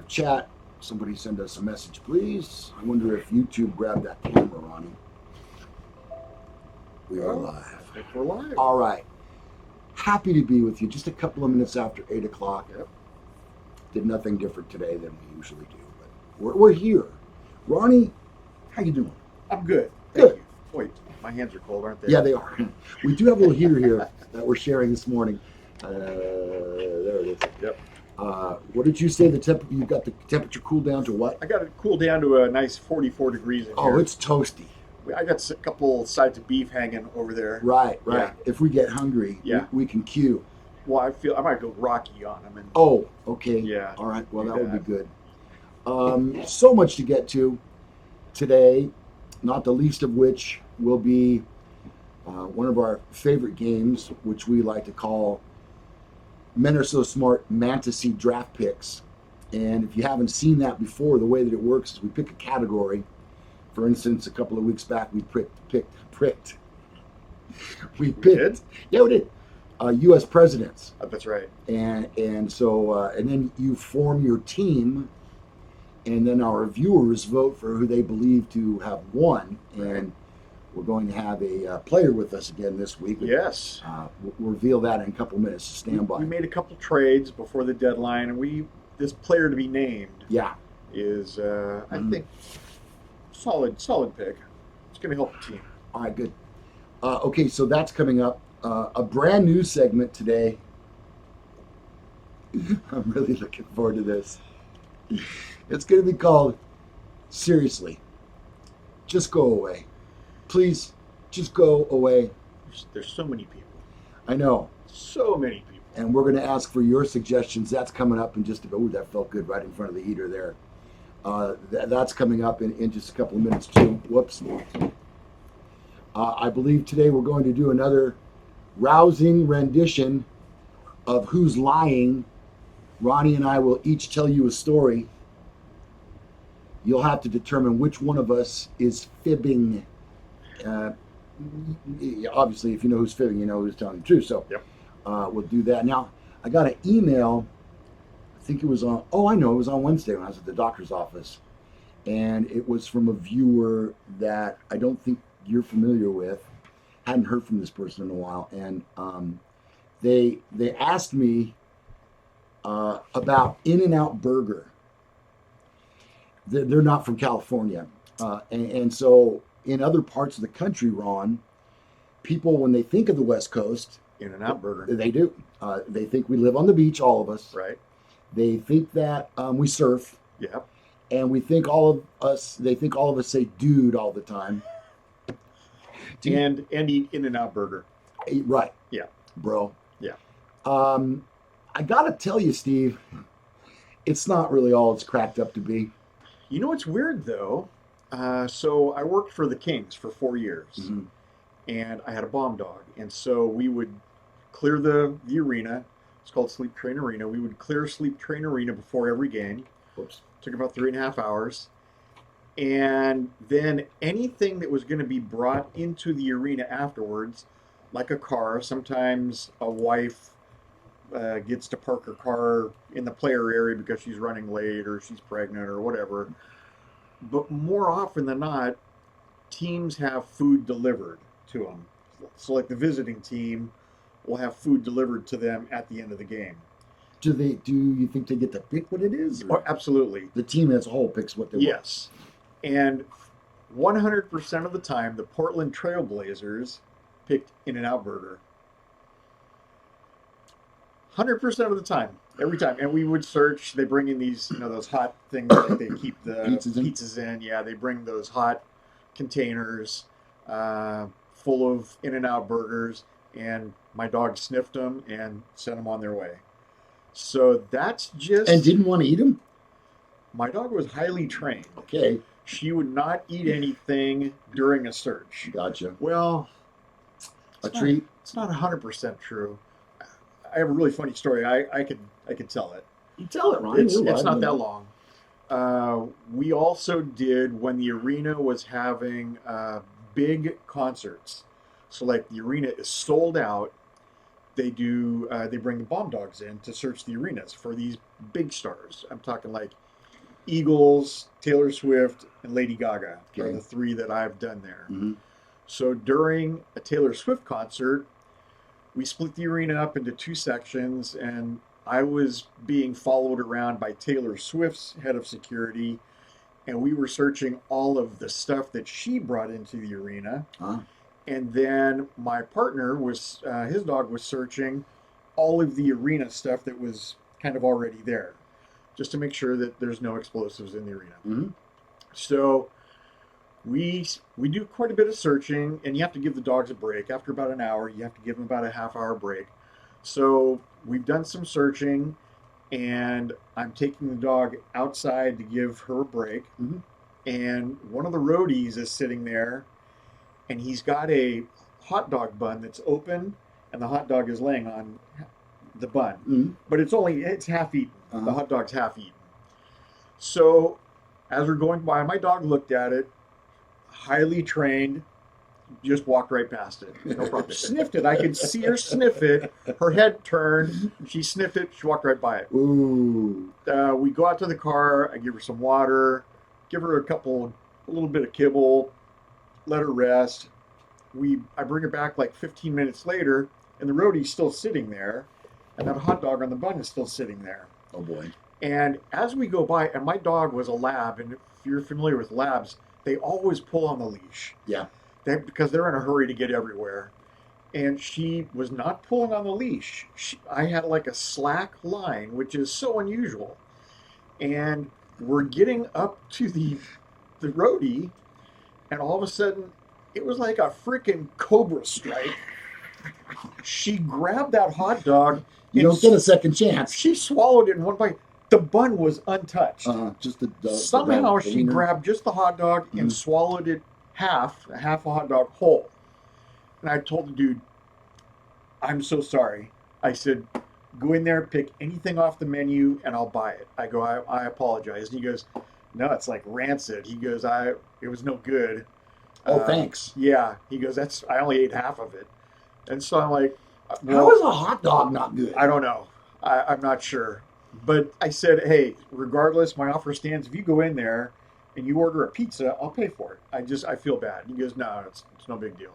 chat. Somebody send us a message, please. I wonder if YouTube grabbed that camera, Ronnie. We are live. If we're live. All right. Happy to be with you. Just a couple of minutes after 8 o'clock. Yep. Did nothing different today than we usually do, but we're here. Ronnie, how you doing? I'm good. Good. Thank you. Wait, my hands are cold, aren't they? Yeah, they are. We do have a little heater here that we're sharing this morning. There it is. Yep. What did you say? You got the temperature cooled down to what? I got it cooled down to a nice 44 degrees in here. Oh, it's toasty. I got a couple sides of beef hanging over there. Right. Yeah. If we get hungry, we can cue. Well, I might go Rocky on them. Oh, okay. Yeah. All right. Well, that would be good. So much to get to today, not the least of which will be one of our favorite games, which we like to call Men Are So Smart Fantasy Draft Picks. And if you haven't seen that before, the way that it works is we pick a category. For instance, a couple of weeks back, we picked. We did? Yeah, we did. U.S. presidents. Oh, that's right. And so then you form your team, and then our viewers vote for who they believe to have won. And we're going to have a player with us again this week. Yes. We'll reveal that in a couple minutes. Stand by. We made a couple trades before the deadline, and this player to be named is, I think, solid pick. It's going to help the team. All right, good. Okay, so that's coming up. A brand new segment today. I'm really looking forward to this. It's going to be called Seriously, Just Go Away. Please, just go away. There's so many people. I know. So many people. And we're going to ask for your suggestions. That's coming up in just a bit. Ooh, that felt good right in front of the heater there. That's coming up in just a couple of minutes too. Whoops. I believe today we're going to do another rousing rendition of Who's Lying. Ronnie and I will each tell you a story. You'll have to determine which one of us is fibbing. Obviously, if you know who's fibbing, you know who's telling the truth. So we'll do that. Now, I got an email. I think it was on, it was on Wednesday when I was at the doctor's office. And it was from a viewer that I don't think you're familiar with. Hadn't heard from this person in a while. And they asked me about In-N-Out Burger. They're not from California. And so in other parts of the country, Ron, people, when they think of the West Coast, In-N-Out Burger. They do. They think we live on the beach, all of us. Right. They think that we surf. Yep. And they think all of us say dude all the time. And eat In-N-Out Burger. Right. Yeah. Bro. Yeah. I got to tell you, Steve, it's not really all it's cracked up to be. You know what's weird, though? So I worked for the Kings for 4 years. Mm-hmm. And I had a bomb dog. And so we would clear the arena. It's called Sleep Train Arena. We would clear Sleep Train Arena before every game. Whoops. Took about 3.5 hours. And then anything that was going to be brought into the arena afterwards, like a car, sometimes a wife gets to park her car in the player area because she's running late or she's pregnant or whatever. But more often than not, teams have food delivered to them. So like the visiting team will have food delivered to them at the end of the game. Do you think they get to pick what it is? Oh, absolutely. The team as a whole picks what they want. Yes. And 100% of the time, the Portland Trail Blazers picked In-N-Out Burger. 100% of the time. Every time. And we would search. They bring in these, those hot things that they keep the pizzas in. Yeah, they bring those hot containers full of In-N-Out burgers. And my dog sniffed them and sent them on their way. So that's just... And didn't want to eat them? My dog was highly trained. Okay. She would not eat anything during a search. Gotcha. Well, treat? It's not 100% true. I have a really funny story. I could tell it. You tell it, Ronnie. It's not that long. We also did when the arena was having big concerts. So like the arena is sold out. They bring the bomb dogs in to search the arenas for these big stars. I'm talking like Eagles, Taylor Swift, and Lady Gaga are Okay. the three that I've done there. Mm-hmm. So during a Taylor Swift concert, we split the arena up into two sections, and I was being followed around by Taylor Swift's head of security, and we were searching all of the stuff that she brought into the arena. Huh? And then my partner was, his dog was searching all of the arena stuff that was kind of already there, just to make sure that there's no explosives in the arena. Mm-hmm. So we do quite a bit of searching, and you have to give the dogs a break. After about an hour, you have to give them about a half-hour break. So we've done some searching, and I'm taking the dog outside to give her a break. Mm-hmm. And one of the roadies is sitting there, and he's got a hot dog bun that's open, and the hot dog is laying on the bun. Mm-hmm. But it's half eaten. Uh-huh. The hot dog's half eaten. So as we're going by, my dog looked at it, highly trained, just walked right past it. No problem. Sniffed it. I could see her sniff it. Her head turned. She sniffed it. She walked right by it. Ooh. We go out to the car. I give her some water, give her a little bit of kibble, let her rest. I bring her back like 15 minutes later, and the roadie's still sitting there, and that hot dog on the bun is still sitting there. Oh boy. And as we go by, and my dog was a lab, and if you're familiar with labs, they always pull on the leash. Yeah. Because they're in a hurry to get everywhere. And she was not pulling on the leash. I had like a slack line, which is so unusual. And we're getting up to the roadie, and all of a sudden, it was like a freaking cobra strike. She grabbed that hot dog. You don't get a second chance. She swallowed it in one bite. The bun was untouched. Just Somehow the she wiener. grabbed just the hot dog and swallowed it half a hot dog whole. And I told the dude, I'm so sorry. I said, go in there, pick anything off the menu, and I'll buy it. I go, I apologize. And he goes, no, it's like rancid. He goes, it was no good. Oh, thanks. Yeah. He goes, I only ate half of it. And so I'm like, how is a hot dog not good? I don't know. I'm not sure. But I said, hey, regardless, my offer stands. If you go in there and you order a pizza, I'll pay for it. I feel bad. He goes, no, it's no big deal.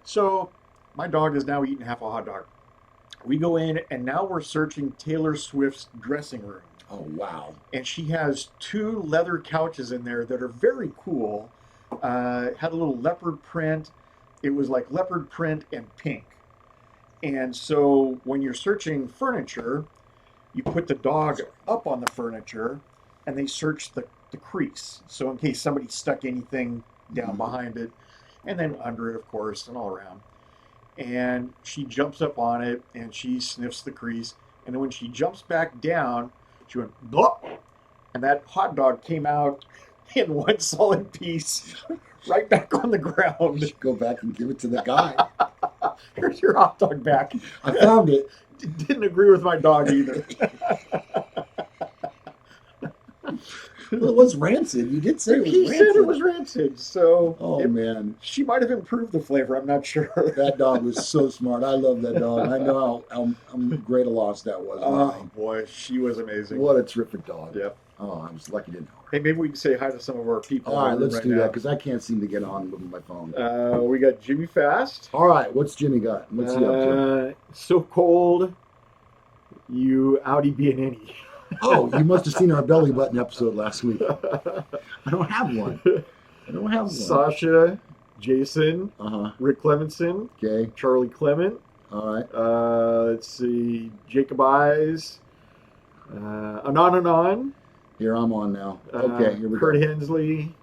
So my dog is now eating half a hot dog. We go in, and now we're searching Taylor Swift's dressing room. Oh, wow. And she has two leather couches in there that are very cool. Had a little leopard print. It was like leopard print and pink. And so when you're searching furniture, you put the dog up on the furniture, and they search the crease. So in case somebody stuck anything down behind it, and then under it, of course, and all around. And she jumps up on it, and she sniffs the crease. And then when she jumps back down, she went, blop, and that hot dog came out in one solid piece, right back on the ground. Go back and give it to the guy. Here's your hot dog back. I found it. Didn't agree with my dog either. Well, it was rancid. You did say it was He rancid. said it was rancid, so Oh, man. she might have improved the flavor. I'm not sure. That dog was so smart. I love that dog. I know how great a loss that was. Oh boy, she was amazing. What a terrific dog. Yep. Oh, I was lucky to know her. Hey, maybe we can say hi to some of our people. All right, let's right do now. that because I can't seem to get on with my phone. We got Jimmy Fast. All right, what's Jimmy got? What's he up to? So cold, you outie be an innie. Oh, you must have seen our belly button episode last week. I don't have one. I don't have one. Sasha, Jason, Uh-huh. Rick Clemenson, Okay. Charlie Clement. All right. Let's see, Jacob Eyes, Anon. Here, I'm on now. Okay, here we Kurt go. Hensley.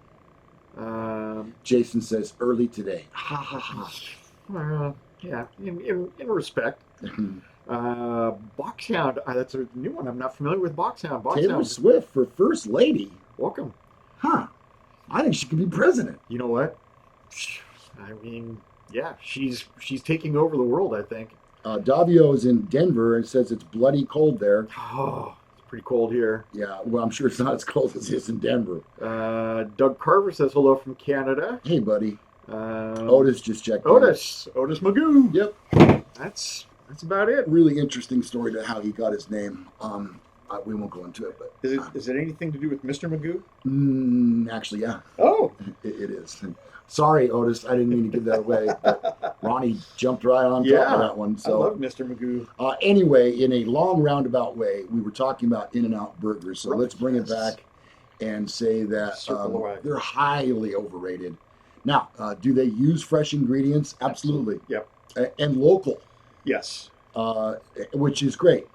Jason says early today. Ha, ha, ha. Yeah, in respect. Boxhound. That's a new one. I'm not familiar with Boxhound. Taylor Boxhound. Swift for First Lady. Welcome. Huh. I think she could be president. You know what? I mean, yeah, she's taking over the world, I think. Davio is in Denver and says it's bloody cold there. Oh, it's pretty cold here. Yeah, well, I'm sure it's not as cold as it is in Denver. Doug Carver says hello from Canada. Hey, buddy. Otis just checked in. Otis Magoo. Yep. That's about it. Really interesting story to how he got his name. We won't go into it, but Is it anything to do with Mr. Magoo? actually, yeah, Oh. it is. Sorry, Otis, I didn't mean to give that away, but Ronnie jumped right on top of Yeah, that one. I So love Mr. Magoo. anyway, in a long roundabout way, we were talking about In-N-Out burgers. So Right, let's bring it yes. back and say that Circle the wagon. they're highly overrated. Now, do they use fresh ingredients? Absolutely. Yep. And local, Yes. which is great.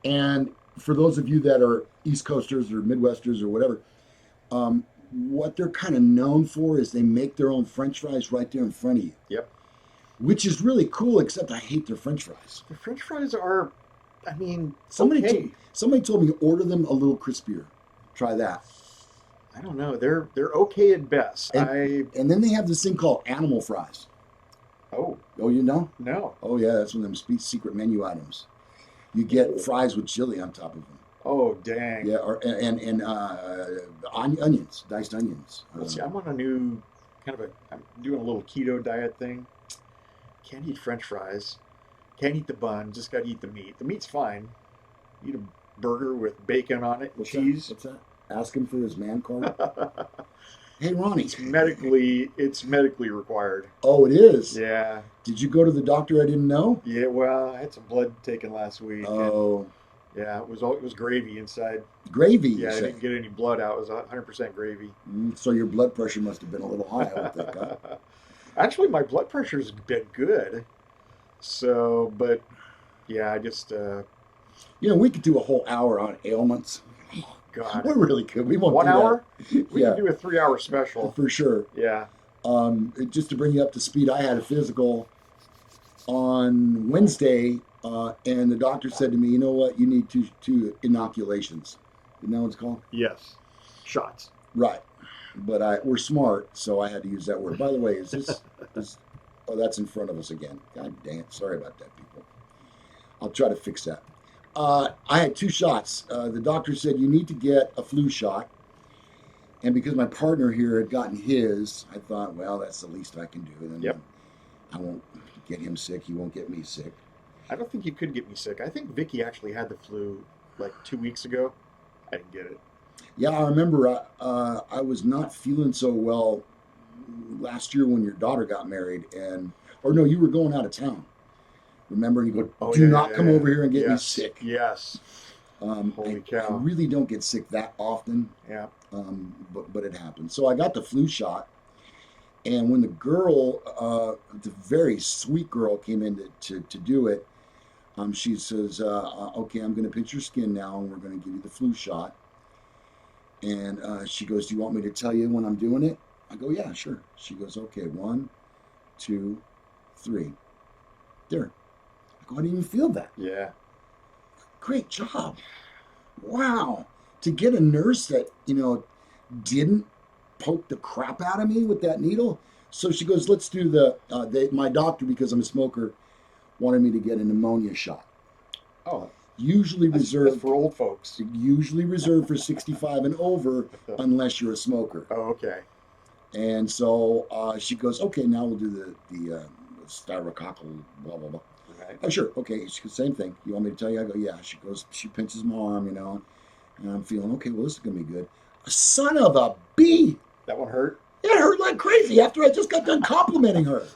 And for those of you that are East Coasters or Midwesters or whatever, what they're kind of known for is they make their own French fries right there in front of you. Yep. Which is really cool, except I hate their French fries. The French fries are, I mean, Somebody, okay. somebody told me order them a little crispier. Try that. I don't know. They're okay at best. And then they have this thing called animal fries. Oh. Oh, you know? No. Oh, yeah, that's one of them secret menu items. You get fries with chili on top of them. Oh, dang. Yeah, and onions, diced onions. Let's see, I'm on a new I'm doing a little keto diet thing. Can't eat French fries. Can't eat the bun. Just got to eat the meat. The meat's fine. Eat a burger with bacon on it, cheese. What's that? Ask him for his man card. Hey, Ronnie. It's medically required. Oh, it is? Yeah. Did you go to the doctor I didn't know? Yeah, well, I had some blood taken last week. Oh. Yeah, it was gravy inside. Gravy, Yeah, I didn't get any blood out. It was 100% gravy. So your blood pressure must have been a little high, I would think, huh? Actually, my blood pressure's been good. So, but yeah, I just we could do a whole hour on ailments. oh God. We really could. We won't 1 do hour? that. We can do a 3-hour special. For sure. Yeah. Just to bring you up to speed, I had a physical on Wednesday, and the doctor said to me, you know what, you need two inoculations. You know what it's called? Yes. Shots. Right. But we're smart, so I had to use that word. By the way, is this oh, that's in front of us again. God dang it. Sorry about that, people. I'll try to fix that. I had 2 shots. The doctor said you need to get a flu shot. And because my partner here had gotten his, I thought, well, that's the least I can do. And Yep. I won't get him sick. He won't get me sick. I don't think you could get me sick. I think Vicky actually had the flu like 2 weeks ago. I didn't get it. Yeah, I remember I was not feeling so well last year when your daughter got married. Or no, you were going out of town. Remember? And you go, do not come over here and get me sick. Yes. Holy cow. I really don't get sick that often. Yeah. But it happened. So I got the flu shot. And when the girl, the very sweet girl, came in to do it, she says, okay, I'm going to pinch your skin now, and we're going to give you the flu shot. And she goes, do you want me to tell you when I'm doing it? I go, yeah, sure. She goes, okay, 1, 2, 3. There. I go, I didn't even feel that. Yeah. Great job. Wow. To get a nurse that, didn't poke the crap out of me with that needle. So she goes, let's do my doctor, because I'm a smoker, wanted me to get a pneumonia shot. Oh. Usually reserved for old folks. Usually reserved for 65 and over, unless you're a smoker. Oh, okay. And so she goes, okay, now we'll do the styrococcal, blah, blah, blah. Right. Oh, sure. Okay. She goes, same thing. You want me to tell you? I go, yeah. She goes, she pinches my arm, and I'm feeling, okay, well, this is going to be good. Son of a bee. That one hurt? It hurt like crazy after I just got done complimenting her.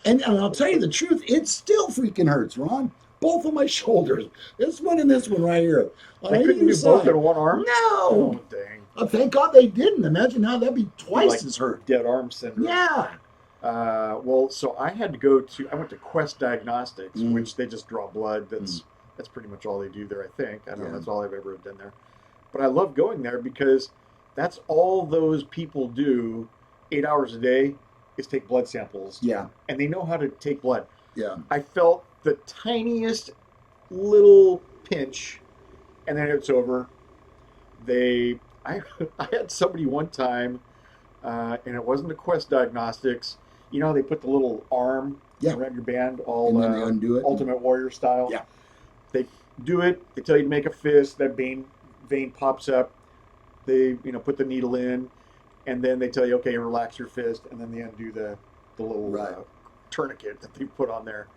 and I'll tell you the truth, it still freaking hurts, Ron. Both of my shoulders. This one and this one right here. They couldn't do both in one arm? No. Oh, dang. Thank God they didn't. Imagine how that'd be twice as hurt. Dead arm syndrome. Yeah. Well, so I went to Quest Diagnostics, which they just draw blood. That's pretty much all they do there, I think. I don't know. That's all I've ever done there. But I love going there because that's all those people do 8 hours a day is take blood samples. Yeah. And they know how to take blood. Yeah. I felt the tiniest little pinch, and then it's over. I had somebody one time, and it wasn't a Quest Diagnostics. You know how they put the little arm around your band, all and then they undo it. Ultimate Warrior style. Yeah. They do it. They tell you to make a fist. That vein pops up. They put the needle in, and then they tell you, okay, relax your fist, and then they undo the little tourniquet that they put on there.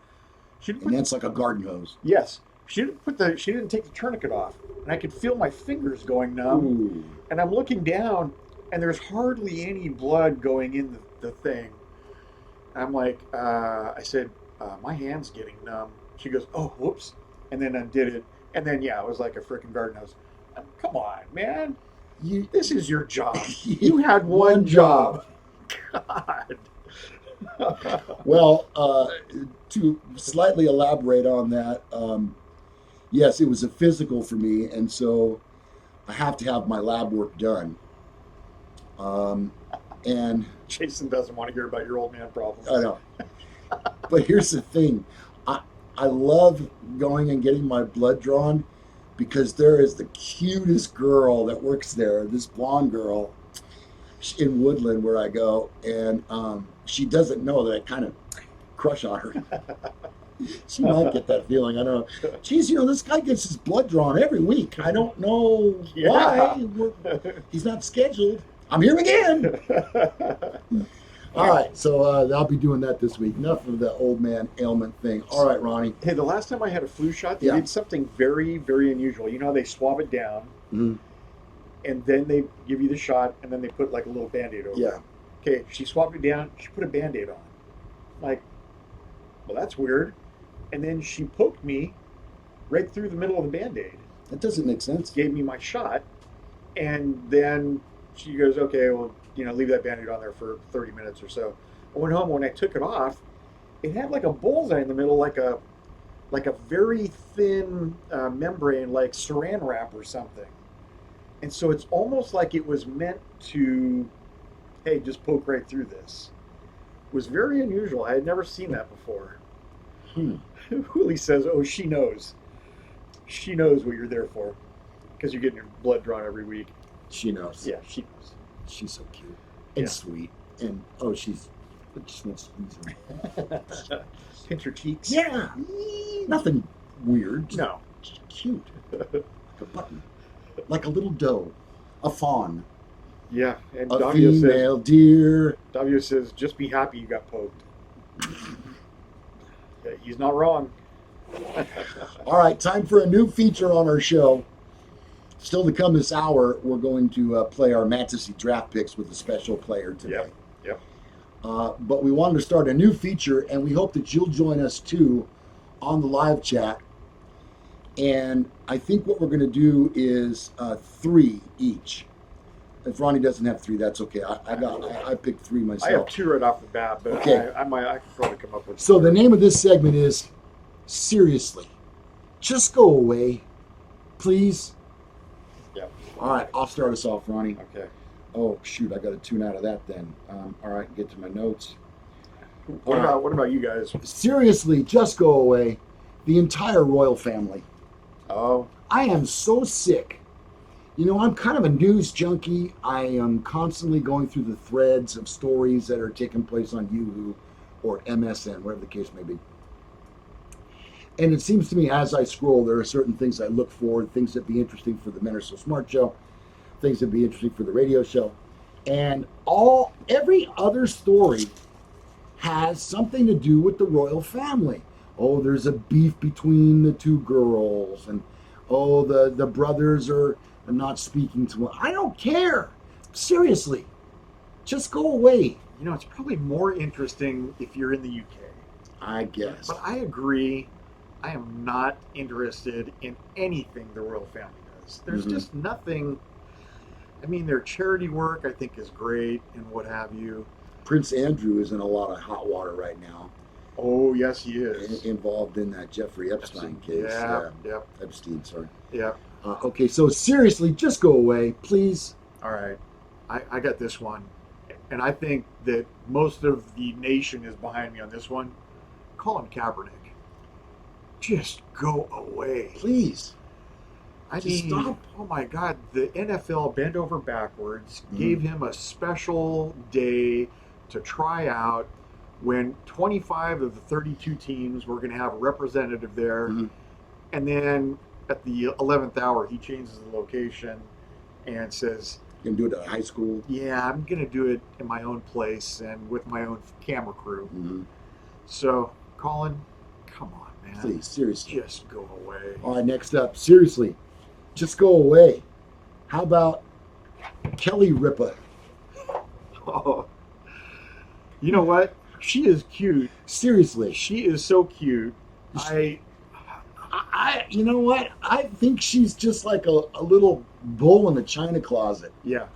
And that's like a garden hose. Yes. She didn't take the tourniquet off, and I could feel my fingers going numb. Ooh. And I'm looking down, and there's hardly any blood going in the thing. I'm like, I said, my hand's getting numb. She goes, oh, whoops, and then undid it, and then yeah, it was like a freaking garden hose. Come on, man, this is your job. You had one job. God. Well, to slightly elaborate on that, yes, it was a physical for me, and so I have to have my lab work done. And Jason doesn't want to hear about your old man problems. I know. But here's the thing. I love going and getting my blood drawn because there is the cutest girl that works there, this blonde girl in Woodland where I go, and she doesn't know that I kind of crush on her. She might get that feeling. I don't know. Geez, this guy gets his blood drawn every week. I don't know why. He's not scheduled. I'm here again. All right, so I'll be doing that this week. Enough of the old man ailment thing. All right, Ronnie. Hey, the last time I had a flu shot, they did something very, very unusual. You know how they swab it down, and then they give you the shot, and then they put like a little Band-Aid over it. Yeah. Okay, she swabbed it down. She put a Band-Aid on. Like, well, that's weird. And then she poked me right through the middle of the Band-Aid. That doesn't make sense. Gave me my shot, and then she goes, okay, well, leave that Band-Aid on there for 30 minutes or so. I went home. When I took it off, it had like a bullseye in the middle, like a very thin membrane, like saran wrap or something. And so it's almost like it was meant to, hey, just poke right through this. It was very unusual. I had never seen that before. Hooli says, oh, she knows. She knows what you're there for because you're getting your blood drawn every week. She knows. Yeah, she knows. She's so cute and sweet. And, she's just want to squeeze her. Pinch her cheeks. Yeah. Nothing weird. No. Just cute. Like a button. Like a little doe. A fawn. Yeah. And a female deer. Davio says, just be happy you got poked. Yeah, he's not wrong. All right, time for a new feature on our show. Still to come this hour, we're going to play our Fantasy draft picks with a special player today. Yep. But we wanted to start a new feature, and we hope that you'll join us too on the live chat. And I think what we're going to do is 3 each. If Ronnie doesn't have 3, that's okay. I picked 3 myself. I have 2 right off the bat, but okay. I could probably come up with. So the name of this segment is Seriously, Just Go Away, Please. Yep. All right, I'll start us off, Ronnie. Okay. Oh shoot, I got to tune out of that then. All right, get to my notes. What about you guys? Seriously, just go away. The entire royal family. Oh. I am so sick. I'm kind of a news junkie. I am constantly going through the threads of stories that are taking place on Yahoo or MSN, whatever the case may be. And it seems to me as I scroll, there are certain things I look for, things that be interesting for the Men Are So Smart show, things that be interesting for the radio show. And every other story has something to do with the royal family. Oh, there's a beef between the 2 girls, and the brothers are not speaking to one. I don't care. Seriously, just go away. It's probably more interesting if you're in the UK. I guess. But I agree. I am not interested in anything the royal family does. There's just nothing. I mean, their charity work I think is great and what have you. Prince Andrew is in a lot of hot water right now. Oh, yes, he is. Involved in that Jeffrey Epstein case. Yeah. Yep. Epstein, sorry. Yeah. Okay, so seriously, just go away, please. All right. I got this one. And I think that most of the nation is behind me on this one. Colin Kaepernick. Just go away. Please. I mean, stop. Oh my God. The NFL bent over backwards, gave him a special day to try out when 25 of the 32 teams were going to have a representative there. And then at the 11th hour, he changes the location and says, you can do it at high school? Yeah, I'm going to do it in my own place and with my own camera crew. So, Colin, come on. man. Please, seriously. Just go away. All right, next up. Seriously, just go away. How about Kelly Ripa? Oh, you know what? She is cute. Seriously. She is so cute. You know what? I think she's just like a little bull in a china closet. Yeah.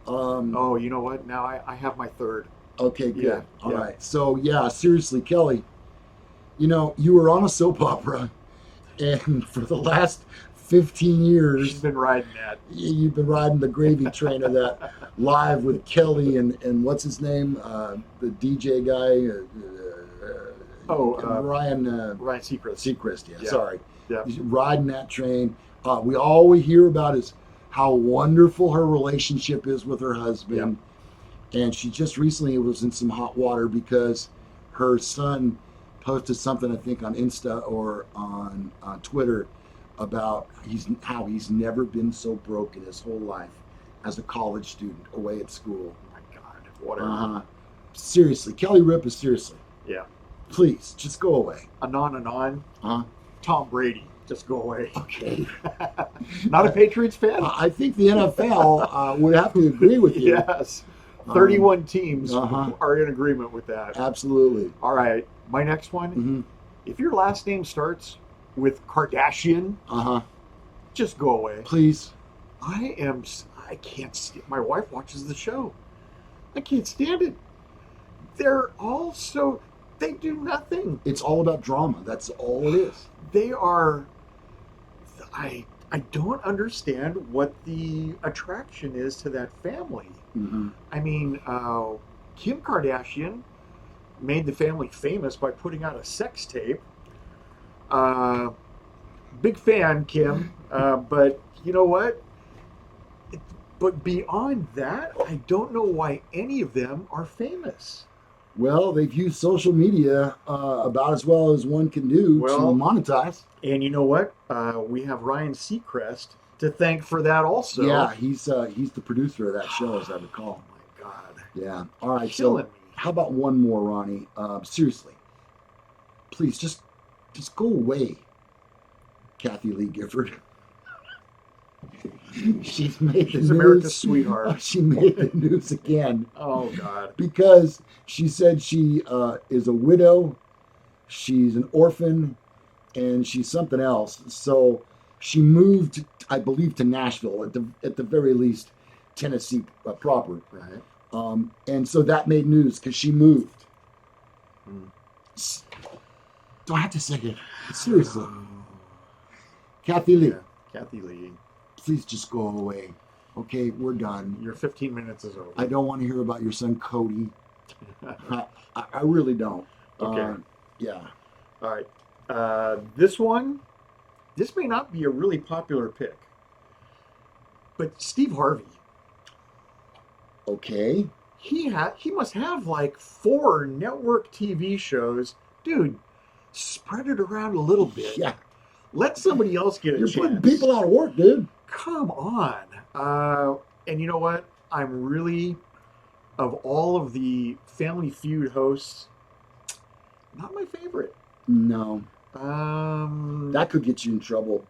Um, Oh, you know what? Now I have my third. okay, good. Yeah, All yeah. right. So, yeah, seriously, Kelly, you were on a soap opera, and for the last 15 years, She's been riding that. you've been riding the gravy train of that live with Kelly and what's his name? The DJ guy, Ryan Ryan Seacrest. Seacrest. Yeah, Yeah. sorry. Yeah. Riding that train. All we hear about is how wonderful her relationship is with her husband. And she just recently was in some hot water because her son posted something, I think, on Insta or on Twitter about how he's never been so broke in his whole life as a college student away at school. Oh my God. Whatever. Seriously, Kelly Ripa, seriously. Yeah. Please, just go away. Anon. Tom Brady. Just go away. Okay. Not a Patriots fan? I think the NFL would have to agree with you. Yes. 31 teams uh-huh. are in agreement with that. Absolutely. All right. My next one. Mm-hmm. If your last name starts with Kardashian, just go away. Please. I can't stand. My wife watches the show. I can't stand it. They're all so. They do nothing. It's all about drama. That's all it is. They are. I don't understand what the attraction is to that family. Mm-hmm. I mean, Kim Kardashian made the family famous by putting out a sex tape. Big fan, Kim. But you know what? But beyond that, I don't know why any of them are famous. Well, they've used social media about as well as one can do to monetize. And you know what? We have Ryan Seacrest to thank for that also. Yeah, he's the producer of that show, as I recall. Oh my God. Yeah. All right. Killing me. How about one more, Ronnie? Seriously, please just go away, Kathy Lee Gifford. She's America's sweetheart. She made the news again. Oh God. Because she said she is a widow, she's an orphan, and she's something else. So she moved, I believe, to Nashville, at the very least, Tennessee proper. Right. And so that made news because she moved. Do I have to say it? Seriously. Kathy Lee. Yeah, Kathy Lee. Please just go away. Okay, we're done. Your 15 minutes is over. I don't want to hear about your son Cody. I really don't. Okay. Yeah. All right. This may not be a really popular pick, but Steve Harvey. Okay. He must have like 4 network TV shows. Dude, spread it around a little bit. Yeah. Let somebody else get a chance. You're putting people out of work, dude. Come on. And you know what? I'm really, of all of the Family Feud hosts, not my favorite. No. That That could get you in trouble.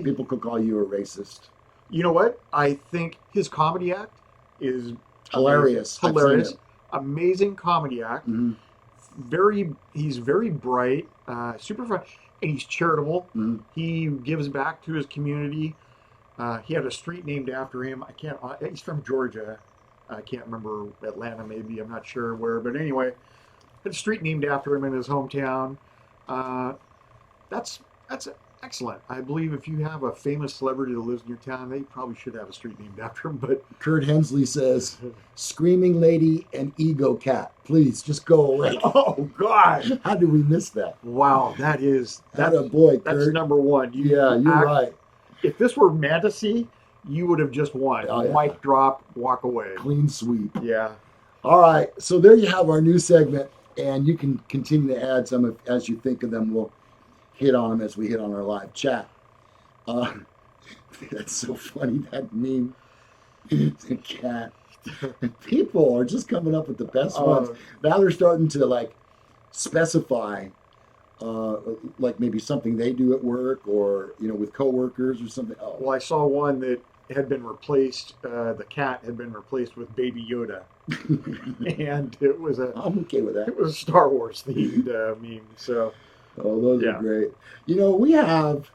People could call you a racist. You know what? I think his comedy act is Hilarious. Hilarious. Amazing comedy act. Mm-hmm. He's very bright, super fun, and he's charitable. Mm-hmm. He gives back to his community. He had a street named after him. He's from Georgia. I can't remember, Atlanta maybe. I'm not sure where, but anyway, had a street named after him in his hometown. That's excellent. I believe if you have a famous celebrity that lives in your town, they probably should have a street named after him. But Kurt Hensley says, "Screaming lady and ego cat, please just go away." oh God, How did we miss that? wow, that's a boy, Kurt. That's number one. Yeah, you're right. If this were fantasy, you would have just won. Oh, yeah. Mic drop, walk away. Clean sweep. Yeah. All right, so there you have our new segment, and you can continue to add some as you think of them. We'll hit on them as we hit on our live chat. That's so funny, that meme. It's a cat. People are just coming up with the best ones. Now they're starting to specify like maybe something they do at work, or with coworkers or something. Oh, Well, I saw one that had been replaced. The cat had been replaced with Baby Yoda, and I'm okay with that. it was a Star Wars themed meme. So Oh, those are yeah, great. We have.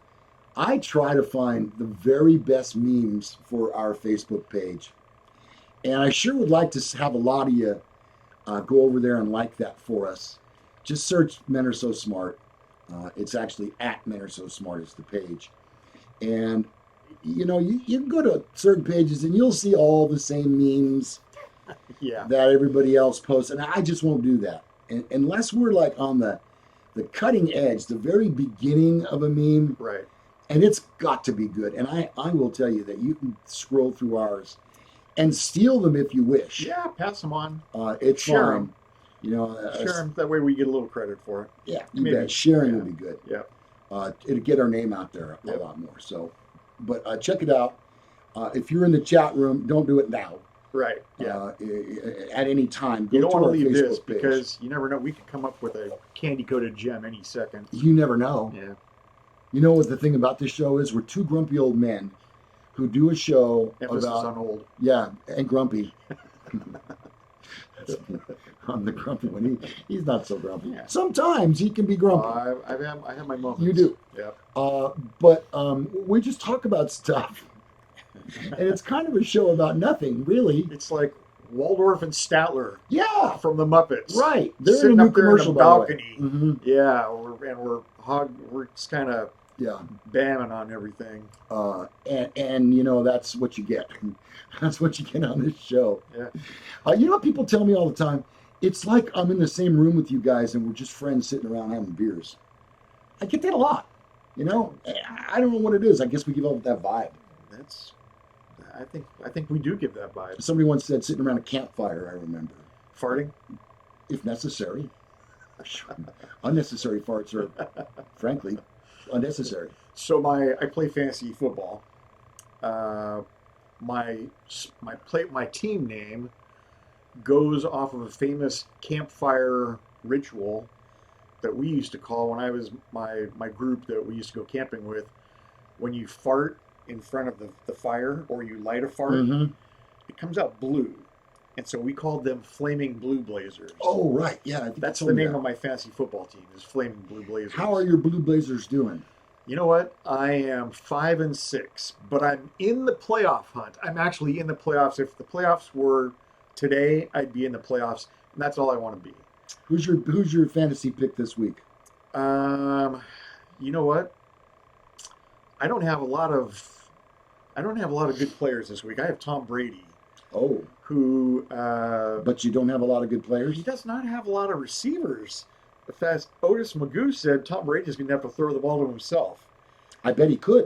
I try to find the very best memes for our Facebook page, and I sure would like to have a lot of you go over there and like that for us. Just search Men Are So Smart. It's actually at Men Are So Smart is the page. And, you can go to certain pages and you'll see all the same memes yeah, that everybody else posts. And I just won't do that. And, unless we're like on the cutting edge, the very beginning of a meme, right. and it's got to be good. And I will tell you that you can scroll through ours and steal them if you wish. Yeah, pass them on. It's Share fine. them. Share them. That way we get a little credit for it. Yeah, you Maybe. bet. Sharing Yeah. would be good. Yeah. It'll get our name out there a Yep. lot more. So, but check it out. If you're in the chat room, don't do it now. Right. Yeah. At any time, You go don't to want our to leave this Facebook page. because you never know. We could come up with a candy coated gem any second. You never know. Yeah. You know what the thing about this show is? We're two grumpy old men who do a show Emphasis about on old. yeah, and grumpy. I'm the grumpy one. He's not so grumpy. Yeah. Sometimes he can be grumpy. I have my moments. You do. Yeah. But we just talk about stuff. And it's kind of a show about nothing, really. It's like Waldorf and Statler Yeah, from the Muppets. right. They're Sitting in a new up there commercial, in the by the way. balcony. Mm-hmm. Yeah, we're just kind of Yeah, bamming on everything. and that's what you get. That's what you get on this show. Yeah. You know what people tell me all the time? It's like I'm in the same room with you guys and we're just friends sitting around having beers. I get that a lot. I don't know what it is. I guess we give off that vibe. I think we do give that vibe. Somebody once said sitting around a campfire, I remember. Farting? If necessary. Unnecessary farts are, frankly, unnecessary. So I play fantasy football. My team name goes off of a famous campfire ritual that we used to call when I was my group that we used to go camping with. When you fart in front of the fire or you light a fart, Mm-hmm. it comes out blue. And so we called them Flaming Blue Blazers. Oh, right. Yeah. I think That's you the told me name that. of my fantasy football team is Flaming Blue Blazers. How are your Blue Blazers doing? You know what? I am 5-6, but I'm in the playoff hunt. I'm actually in the playoffs. If the playoffs were today, I'd be in the playoffs, and that's all I want to be. Who's your fantasy pick this week? You know what? I don't have a lot of good players this week. I have Tom Brady, Oh, who but you don't have a lot of good players? he does not have a lot of receivers. As Otis Magoo said, Tom Brady's going to have to throw the ball to himself. I bet he could.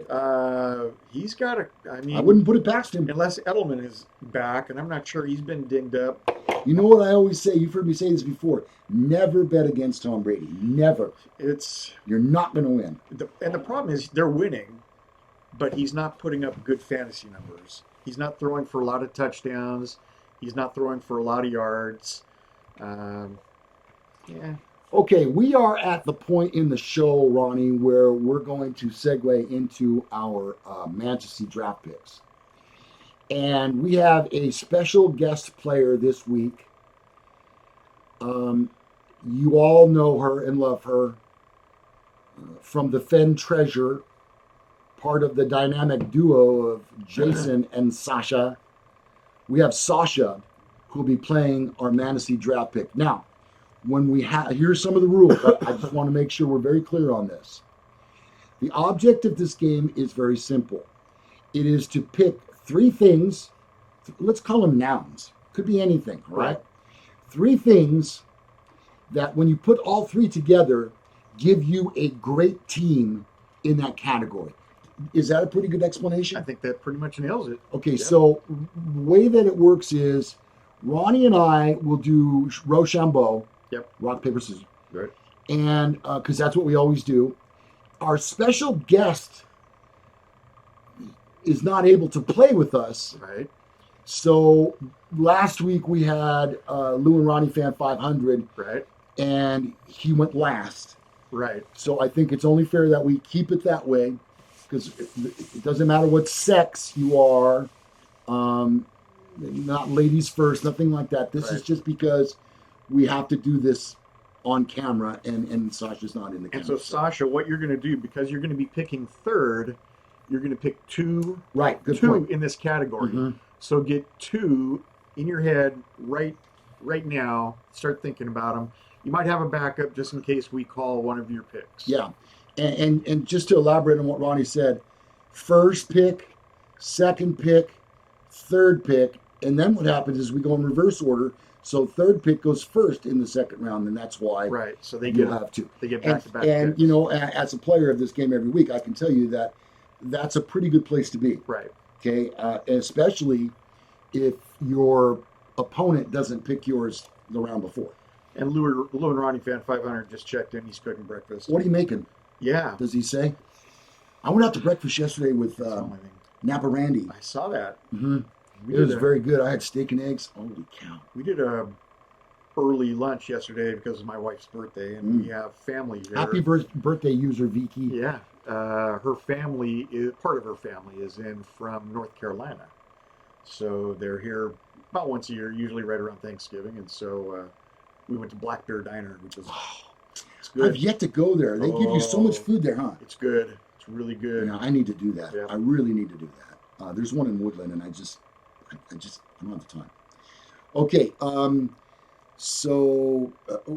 He's got to. I mean, I wouldn't put it past him. unless Edelman is back, and I'm not sure he's been dinged up. You know what I always say? You've heard me say this before. Never bet against Tom Brady. Never. You're not going to win. And the problem is they're winning, but he's not putting up good fantasy numbers. He's not throwing for a lot of touchdowns. He's not throwing for a lot of yards. Yeah. Okay, we are at the point in the show, Ronnie, where we're going to segue into our fantasy draft picks. And we have a special guest player this week. You all know her and love her from the Fen Treasure, part of the dynamic duo of Jason and Sasha. We have Sasha, who will be playing our fantasy draft pick. Now, here's some of the rules. I just want to make sure we're very clear on this. The object of this game is very simple. It is to pick three things. Let's call them nouns. Could be anything, right? Three things that when you put all three together, give you a great team in that category. Is that a pretty good explanation? I think that pretty much nails it. Okay, Yep. so the way that it works is Ronnie and I will do Rochambeau. Yep. Rock, paper, scissors. Right. And because that's what we always do. Our special guest is not able to play with us. Right. So last week we had Lou and Ronnie Fan 500, Right. and he went last. Right. So I think it's only fair that we keep it that way, because it doesn't matter what sex you are. Um, Not ladies first, nothing like that. This is Right. just because we have to do this on camera, and Sasha's not in the And camera. so, Sasha, what you're going to do, because you're going to be picking third, you're going to pick Right, good two point. in this category. Mhm. So get two in your head right now. Start thinking about them. You might have a backup just in case we call one of your picks. Yeah, and just to elaborate on what Ronnie said, first pick, second pick, third pick, and then what happens is we go in reverse order. So third pick goes first in the second round, and that's why Right. So you'll have two. they get And back to back. and you know, as a player of this game every week, I can tell you that that's a pretty good place to be. Right. Okay, especially if your opponent doesn't pick yours the round before. And Lou and Ronnie fan 500 just checked in. He's cooking breakfast. What are you making? Yeah. Does he say? I went out to breakfast yesterday with That's all I think. Napa Randy. I saw that. Mm-hmm. We It was did a- very good. I had steak and eggs. Holy cow! We did a early lunch yesterday because of my wife's birthday, and we have family here. Happy birthday, user Vicky. Yeah, her family is part of her family is in from North Carolina, so they're here about once a year, usually right around Thanksgiving, and so we went to Black Bear Diner, which is it's good. I've yet to go there. They give you so much food there, huh? It's good. It's really good. Yeah, I need to do that. Yeah. I really need to do that. There's one in Woodland, and I don't have the time. Okay. So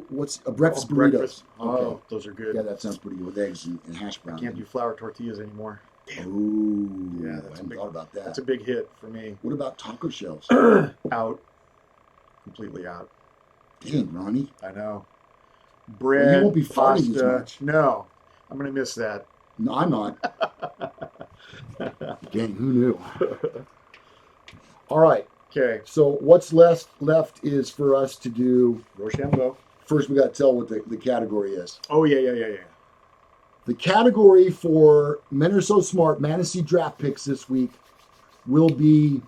what's a breakfast burrito? Breakfast. Okay. Oh, those are good. Yeah, that sounds pretty good with eggs and hash I browns. can't do flour tortillas anymore. Oh, Yeah, I that's a hadn't big- thought about that. That's a big hit for me. What about taco shells? Out, completely out. Dang, Ronnie. I know. Well, Bread, you won't be farting as pasta. much. No, I'm gonna miss that. No, I'm not. Dang, who knew? All right. Okay, So what's left is for us to do. Rochambeau. First, we got to tell what the category is. Oh yeah. The category for Men Are So Smart Fantasy Draft Picks this week will be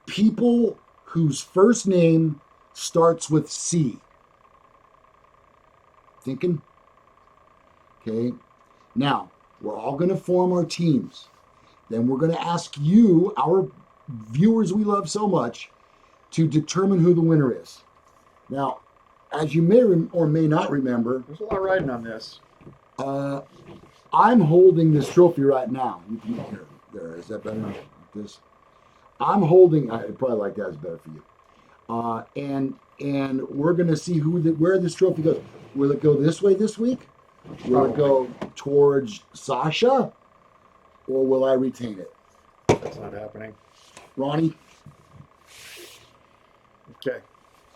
people whose first name starts with C. Thinking? Okay. Now, we're all going to form our teams. Then we're going to ask you, our viewers we love so much, to determine who the winner is. Now, as you may or may not remember, There's a lot riding on this. I'm holding this trophy right now. You can hear it. There. Is that better? Like this. I'm holding. I probably like that is better for you. And we're gonna see where this trophy goes. Will it go this way this week? Will it go towards Sasha, or will I retain it? That's not happening. Ronnie, Okay.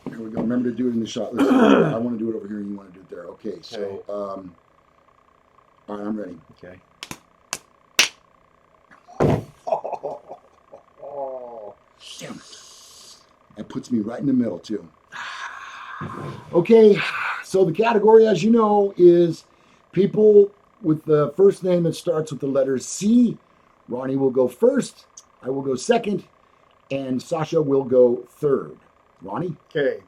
here we go. Remember to do it in the shot. Listen, I want to do it over here, and you want to do it there. Okay. So, all right, I'm ready. Okay. Damn it. That puts me right in the middle, too. Okay, so the category, as you know, is people with the first name that starts with the letter C. Ronnie will go first, I will go second, and Sasha will go third. Ronnie? Okay.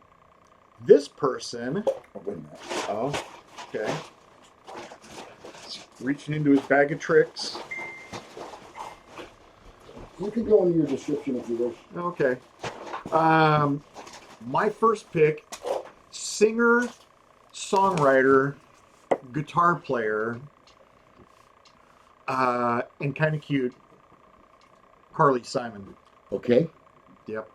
This person. Oh, wait a minute. Oh. Okay. Reaching into his bag of tricks. You can go into your description if you wish. Okay. My first pick, singer, songwriter, guitar player, and kind of cute, Carly Simon. Okay, Yep.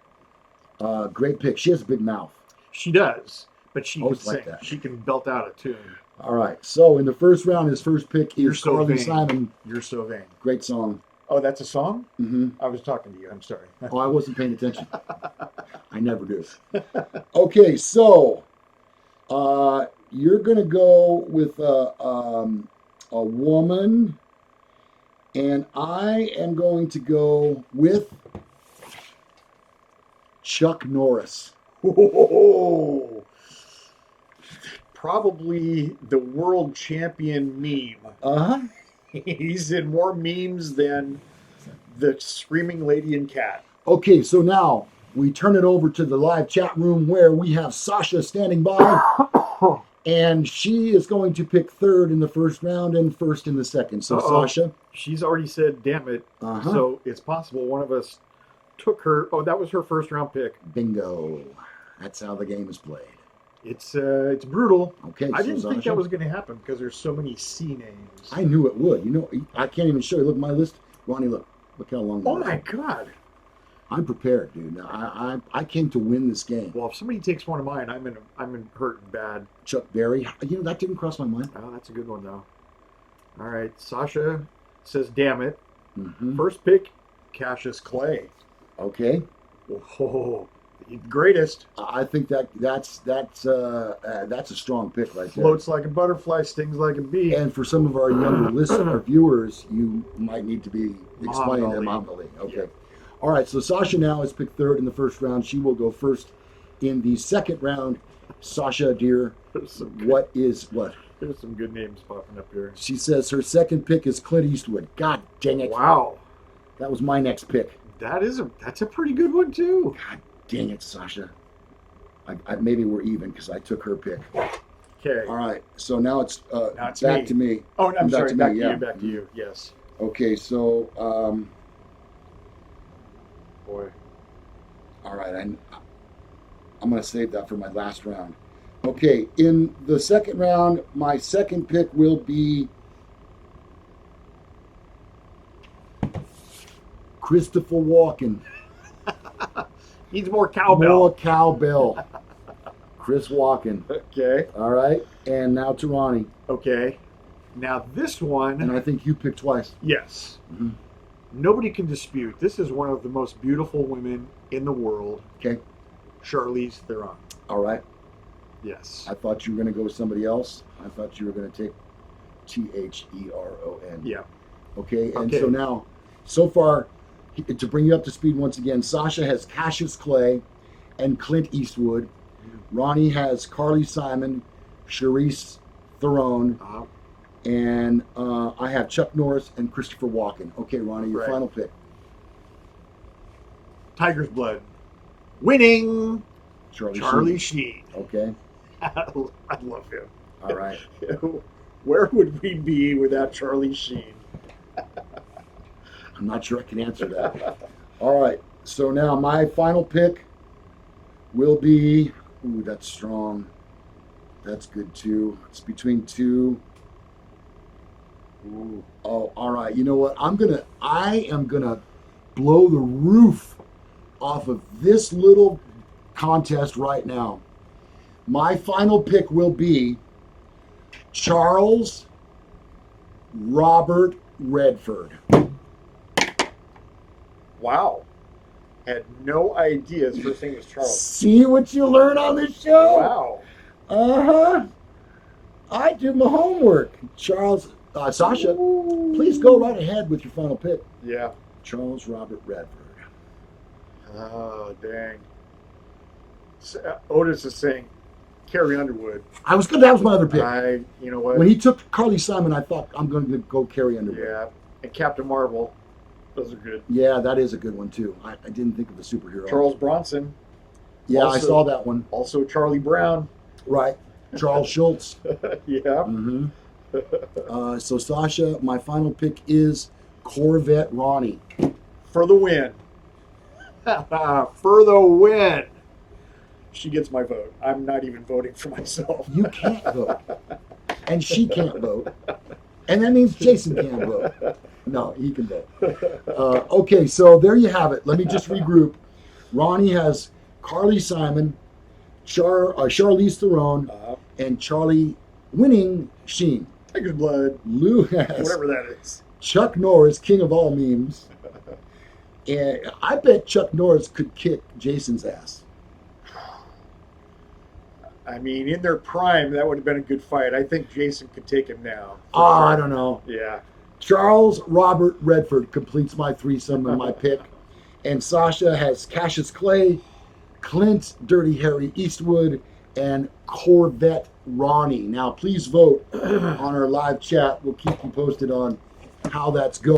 great pick. She has a big mouth. She does, but she can Always sing. like that. She can belt out a tune. All right, so in the first round, his first pick You're is So Carly Vain. Simon. You're So Vain. Great song. Oh, that's a song? Mm-hmm. I was talking to you. I'm sorry. Oh, I wasn't paying attention. I never do. Okay, so you're gonna go with a woman, and I am going to go with Chuck Norris. Oh, probably the world champion meme. Uh huh. He's in more memes than the screaming lady and cat. Okay, so now we turn it over to the live chat room where we have Sasha standing by, And she is going to pick third in the first round and first in the second. So, Uh-oh. Sasha. She's already said, damn it. Uh-huh. So it's possible one of us took her. Oh, that was her first round pick. Bingo. That's how the game is played. It's brutal. Okay, I so didn't think Sasha. that was going to happen because there's so many C names. I knew it would. You know, I can't even show you. Look at my list. Ronnie, look. Look how long that Oh is. my God. I'm prepared, dude. Now, I came to win this game. Well, if somebody takes one of mine, I'm in hurt and bad. Chuck Berry. You know, that didn't cross my mind. Oh, that's a good one though. All right, Sasha says, "Damn it." Mm-hmm. First pick, Cassius Clay. Okay. Oh, the greatest. I think that's a strong pick right there. Floats like a butterfly, stings like a bee. And for some of our younger listener viewers, you might need to be explaining them Muhammad Muhammad Ali. Okay. Yeah. All right. So Sasha now is picked third in the first round. She will go first in the second round. Sasha, dear, There's some good, what is what? There's some good names popping up here. She says her second pick is Clint Eastwood. God dang it! Wow, That was my next pick. that's a pretty good one too. God dang it, Sasha. Maybe we're even because I took her pick. Okay. All right. So now it's Now it's back me. to me. Oh, I'm sorry. Back to yeah. you. Back to you. Yes. Okay. So Boy. all right. I'm going to save that for my last round. Okay, in the second round, my second pick will be Christopher Walken. Needs more cowbell. More cowbell. Chris Walken. Okay. All right, and now to Ronnie. Okay. Now this one. And I think you picked twice. Yes. Mm-hmm. Nobody can dispute. This is one of the most beautiful women in the world. Okay. Charlize Theron. All right. Yes. I thought you were going to go with somebody else. I thought you were going to take Theron. Yeah. Okay, and Okay. so now, so far, to bring you up to speed once again, Sasha has Cassius Clay and Clint Eastwood. Ronnie has Carly Simon, Charlize Theron, and I have Chuck Norris and Christopher Walken. Okay, Ronnie, your Right. final pick. Tiger's Blood. Winning. Charlie Sheen. Okay, I love him. all right. Where would we be without Charlie Sheen? I'm not sure I can answer that. All right, so now my final pick will be, ooh, that's strong. That's good too. It's between two. Ooh. Oh, all right. You know what? I am gonna blow the roof off of this little contest right now. My final pick will be Charles Robert Redford. Wow. Had no idea his first name was Charles. See what you learn on this show? Wow. Uh-huh. I do my homework. Charles, Sasha, please go right ahead with your final pick. Yeah. Charles Robert Redford. Oh, dang. Otis is saying Carrie Underwood. That was my other pick. You know what? When he took Carly Simon, I thought I'm going to go Carrie Underwood. Yeah. And Captain Marvel. Those are good. Yeah, that is a good one too. I didn't think of the superhero. Charles Bronson. Yeah, also, I saw that one. Also Charlie Brown. Right. Charles Schultz. Yeah. Mm-hmm. So Sasha, my final pick is Corvette Ronnie. For the win. For the win. She gets my vote. I'm not even voting for myself. You can't vote. And she can't vote. And that means Jason can't vote. No, he can vote. Okay, so there you have it. Let me just regroup. Ronnie has Carly Simon, Charlize Theron, and Charlie winning Sheen. Tiger's Blood. Lou has Whatever that is. Chuck Norris, king of all memes. And I bet Chuck Norris could kick Jason's ass. I mean, in their prime, that would have been a good fight. I think Jason could take him now. Oh, I don't know. Yeah. Charles Robert Redford completes my threesome and my pick. And Sasha has Cassius Clay, Clint Dirty Harry Eastwood, and Corvette Ronnie. Now, please vote on our live chat. We'll keep you posted on how that's going.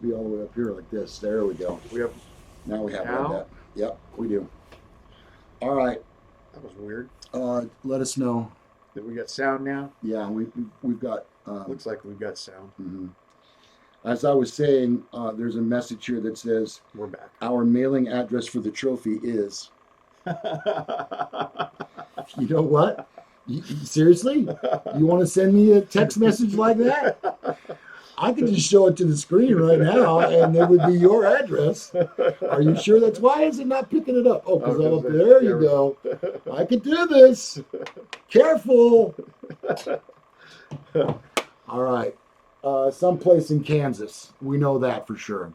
Be all the way up here like this. There we go. We have Now we have it like now. that. Yep, we do. All right. That was weird. Let us know. That we got sound now. Yeah, we've got. Looks like we've got sound. Mhm. As I was saying, there's a message here that says We're back. our mailing address for the trophy is. You know what? Seriously? You want to send me a text message like that? I could just show it to the screen right now, and it would be your address. Are you sure that's why is it not picking it up? Oh, because I'm up there. You go. I could do this. Careful. All right. Someplace in Kansas. We know that for sure.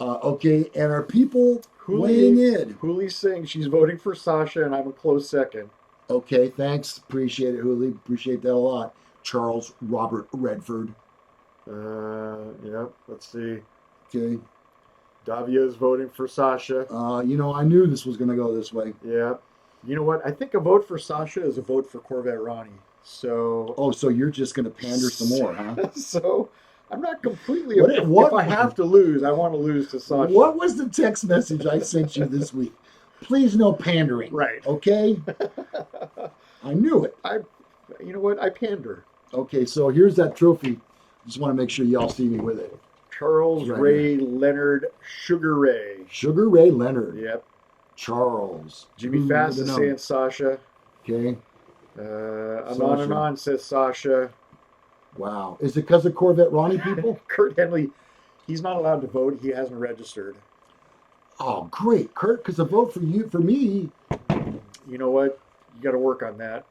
Okay, and our people weighing in. Hoolie's saying she's voting for Sasha, and I'm a close second. Okay, thanks. Appreciate it, Hooli. Appreciate that a lot. Charles Robert Redford. Yep. Let's see. Okay. Davia is voting for Sasha. I knew this was going to go this way. Yeah. You know what? I think a vote for Sasha is a vote for Corvette Ronnie. So. Oh, so you're just going to pander some more, huh? So I'm not completely. What, if I have to lose, I want to lose to Sasha. What was the text message I sent you this week? Please, no pandering. Right. Okay. I knew it. You know what? I pander. Okay, so here's that trophy. Just want to make sure y'all see me with it. Charles Right Ray Leonard Sugar Ray. Sugar Ray Leonard. Yep. Charles. Jimmy Fast is saying Sasha. Okay. Anon Anon says Sasha. Wow. Is it because of Corvette Ronnie people? Kurt Henley, he's not allowed to vote. He hasn't registered. Oh, great, Kurt, because a vote for me. You know what? You got to work on that.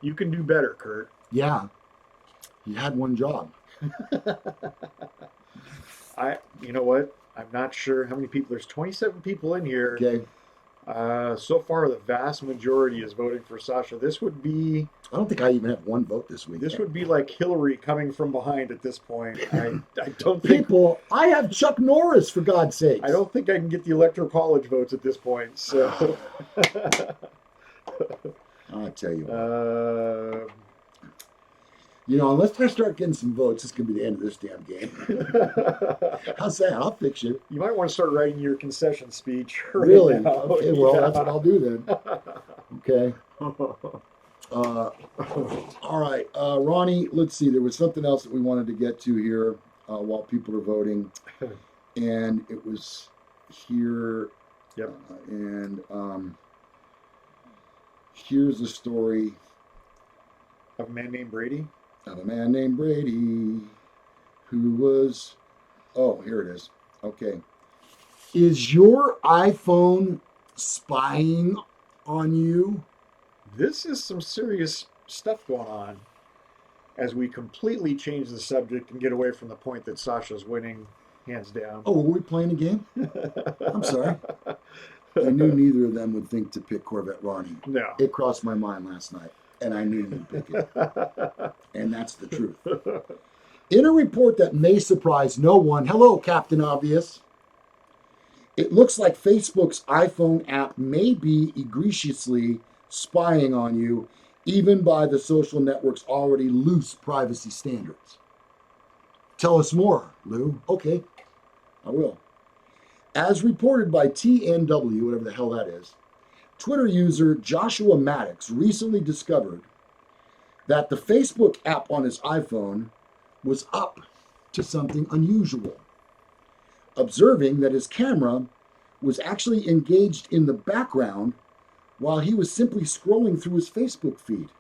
You can do better, Kurt. Yeah. He had one job. You know what? I'm not sure how many people. There's 27 people in here. Okay. So far, the vast majority is voting for Sasha. This would be. I don't think I even have one vote this week. This would be like Hillary coming from behind at this point. I don't think. People, I have Chuck Norris, for God's sake. I don't think I can get the Electoral College votes at this point. So. I'll tell you. Unless I start getting some votes, this could be the end of this damn game. How's that? I'll fix you. You might want to start writing your concession speech. Really? Now. Okay, well, that's what I'll do then. Okay. All right. Ronnie, let's see. There was something else that we wanted to get to here while people are voting. And it was here. Yep. Here's a story of a man named Brady. Of a man named Brady who was, here it is. Okay. Is your iPhone spying on you? This is some serious stuff going on as we completely change the subject and get away from the point that Sasha's winning hands down. Oh, were we playing a game? I'm sorry. I knew neither of them would think to pick Corvette Ronnie. No. It crossed my mind last night, and I knew you'd pick it. And that's the truth. In a report that may surprise no one, hello, Captain Obvious. It looks like Facebook's iPhone app may be egregiously spying on you, even by the social network's already loose privacy standards. Tell us more, Lou. Okay, I will. As reported by TNW, whatever the hell that is, Twitter user Joshua Maddox recently discovered that the Facebook app on his iPhone was up to something unusual, observing that his camera was actually engaged in the background while he was simply scrolling through his Facebook feed.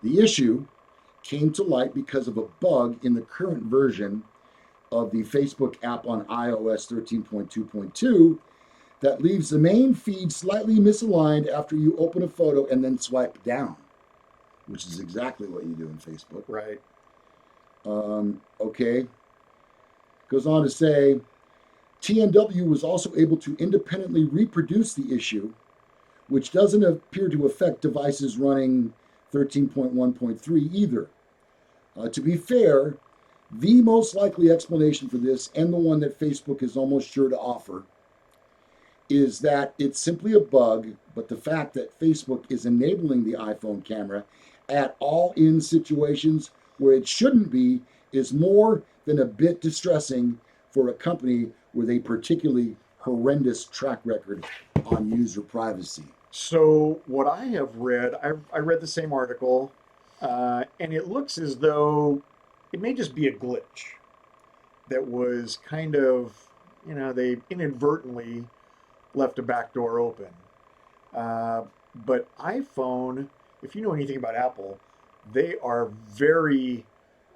The issue came to light because of a bug in the current version of the Facebook app on iOS 13.2.2 that leaves the main feed slightly misaligned after you open a photo and then swipe down, which is exactly what you do in Facebook. Right. Okay. Goes on to say, TNW was also able to independently reproduce the issue, which doesn't appear to affect devices running 13.1.3 either. To be fair, the most likely explanation for this, and the one that Facebook is almost sure to offer, is that it's simply a bug, but the fact that Facebook is enabling the iPhone camera at all in situations where it shouldn't be is more than a bit distressing for a company with a particularly horrendous track record on user privacy. So what I have read, I read the same article, and it looks as though it may just be a glitch that was kind of, they inadvertently left a back door open. Uh, but iPhone, if you know anything about Apple, they are very,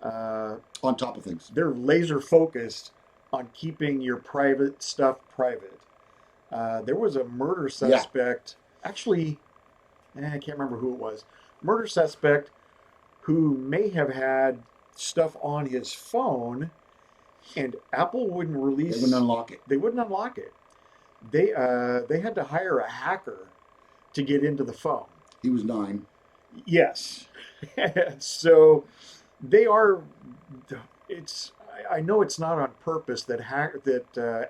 uh, On top of things. they're laser focused on keeping your private stuff private. There was a murder Yeah. suspect, actually, I can't remember who it was, murder suspect who may have had stuff on his phone, and Apple wouldn't release. They wouldn't unlock it. They wouldn't unlock it. They had to hire a hacker to get into the phone. He was 9. Yes. So they are. It's. I know it's not on purpose that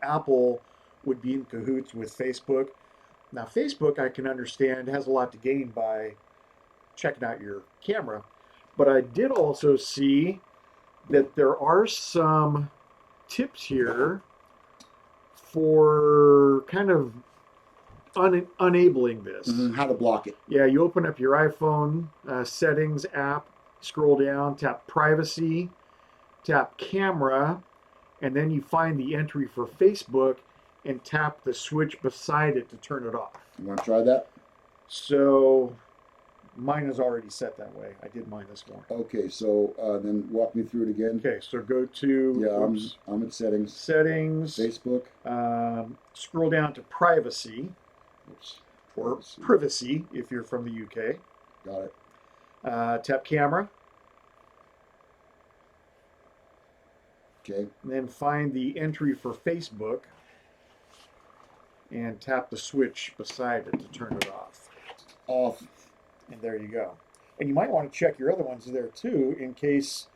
Apple would be in cahoots with Facebook. Now, Facebook, I can understand, has a lot to gain by checking out your camera, but I did also see that there are some tips here for kind of unabling this. How to block it. Yeah, you open up your iPhone settings app, scroll down, tap privacy, tap camera, and then you find the entry for Facebook and tap the switch beside it to turn it off. You want to try that? So mine is already set that way. I did mine this morning. Okay, so then walk me through it again. Okay, so go to Yeah, I'm at settings. settings, Facebook. scroll down to privacy, Oops. or privacy if you're from the UK. Got it. Tap camera, Okay. and then find the entry for Facebook and tap the switch beside it to turn it off. Off. And there you go. And you might want to check your other ones there too, in case,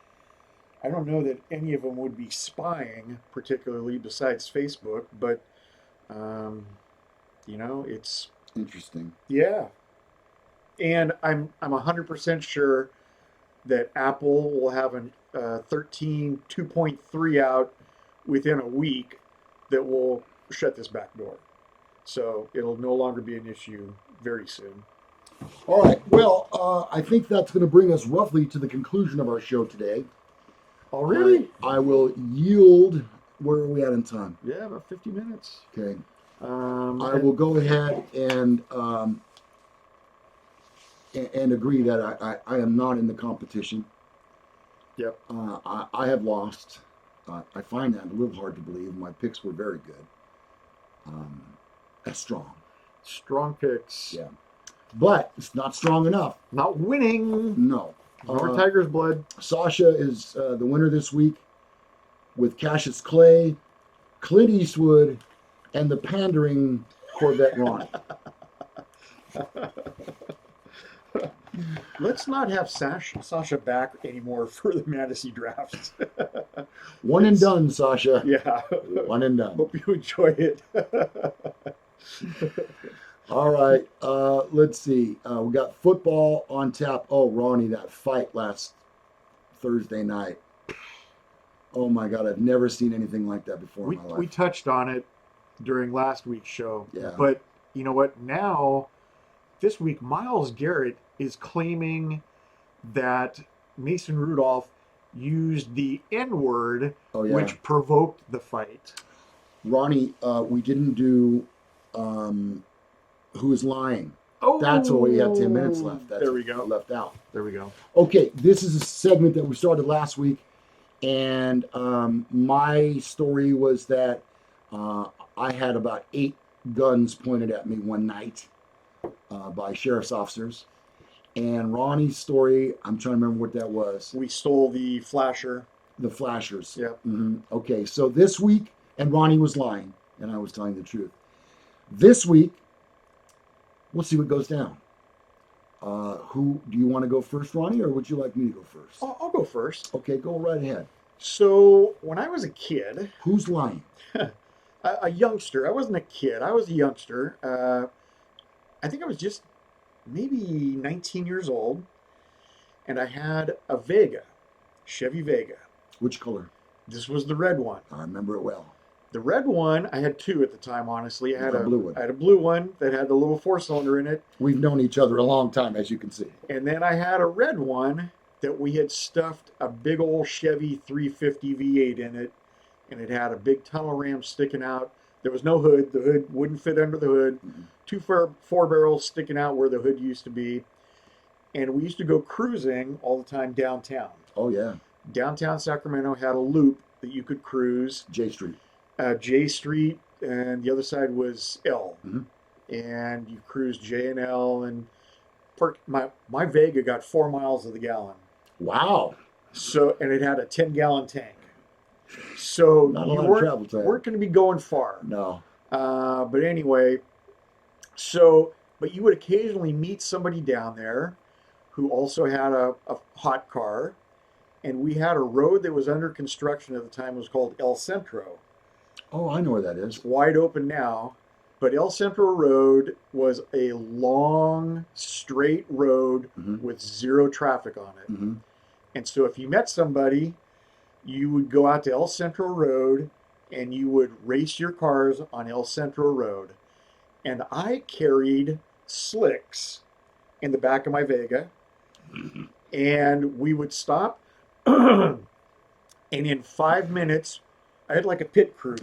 I don't know that any of them would be spying particularly besides Facebook, but it's Interesting. yeah. And I'm 100% sure that Apple will have an 13 2.3 out within a week that will shut this back door. So it'll no longer be an issue very soon. All right. Well, I think that's going to bring us roughly to the conclusion of our show today. Oh, really? I will yield. Where are we at in time? Yeah, about 50 minutes. Okay. I will go ahead and agree that I am not in the competition. Yep. I have lost. I find that a little hard to believe. My picks were very good. That's strong. Strong picks. Yeah. But it's not strong enough. Not winning. No. More Tiger's blood. Sasha is the winner this week with Cassius Clay, Clint Eastwood, and the pandering Corvette Ronnie. Let's not have Sasha back anymore for the fantasy drafts. One and done, Sasha. Yeah. One and done. Hope you enjoy it. All right. Let's see. We got football on tap. Oh, Ronnie, that fight last Thursday night. Oh my God, I've never seen anything like that before in my life. We touched on it during last week's show. Yeah. But you know what? Now, this week, Myles Garrett is claiming that Mason Rudolph used the N-word, which provoked the fight. Ronnie, we didn't do Who is Lying. Oh, that's what we have 10 minutes left. That's there we go. Left out. There we go. Okay, this is a segment that we started last week, and my story was that I had about 8 guns pointed at me one night by sheriff's officers. And Ronnie's story, I'm trying to remember what that was. We stole the flasher. The flashers. Yep. Mm-hmm. Okay, so this week, and Ronnie was lying, and I was telling the truth. This week, we'll see what goes down. Who do you want to go first, Ronnie, or would you like me to go first? I'll go first. Okay, go right ahead. So when I was a kid, who's lying? a youngster. I wasn't a kid. I was a youngster. I think I was just maybe 19 years old, and I had a Vega, Chevy Vega. Which color? This was the red one. I remember it well. The red one, I had two at the time, honestly. A blue one. I had a blue one that had the little four-cylinder in it. We've known each other a long time, as you can see. And then I had a red one that we had stuffed a big old Chevy 350 V8 in it, and it had a big tunnel ram sticking out. There was no hood. The hood wouldn't fit under the hood. Mm-hmm. Two four barrels sticking out where the hood used to be. And we used to go cruising all the time downtown. Oh, yeah. Downtown Sacramento had a loop that you could cruise. J Street. J Street, and the other side was L. Mm-hmm. And you cruised J and L, and my Vega got 4 miles of the gallon. Wow. So, and it had a 10-gallon tank. So Not a you lot of travel time. weren't going to be going far. No. But anyway, but you would occasionally meet somebody down there who also had a hot car. And we had a road that was under construction at the time. It was called El Centro. Oh, I know where that is. It's wide open now. But El Centro Road was a long, straight road with zero traffic on it. Mm-hmm. And so if you met somebody, you would go out to El Centro Road and you would race your cars on El Centro Road. And I carried slicks in the back of my Vega. And we would stop. And in 5 minutes, I had like a pit crew.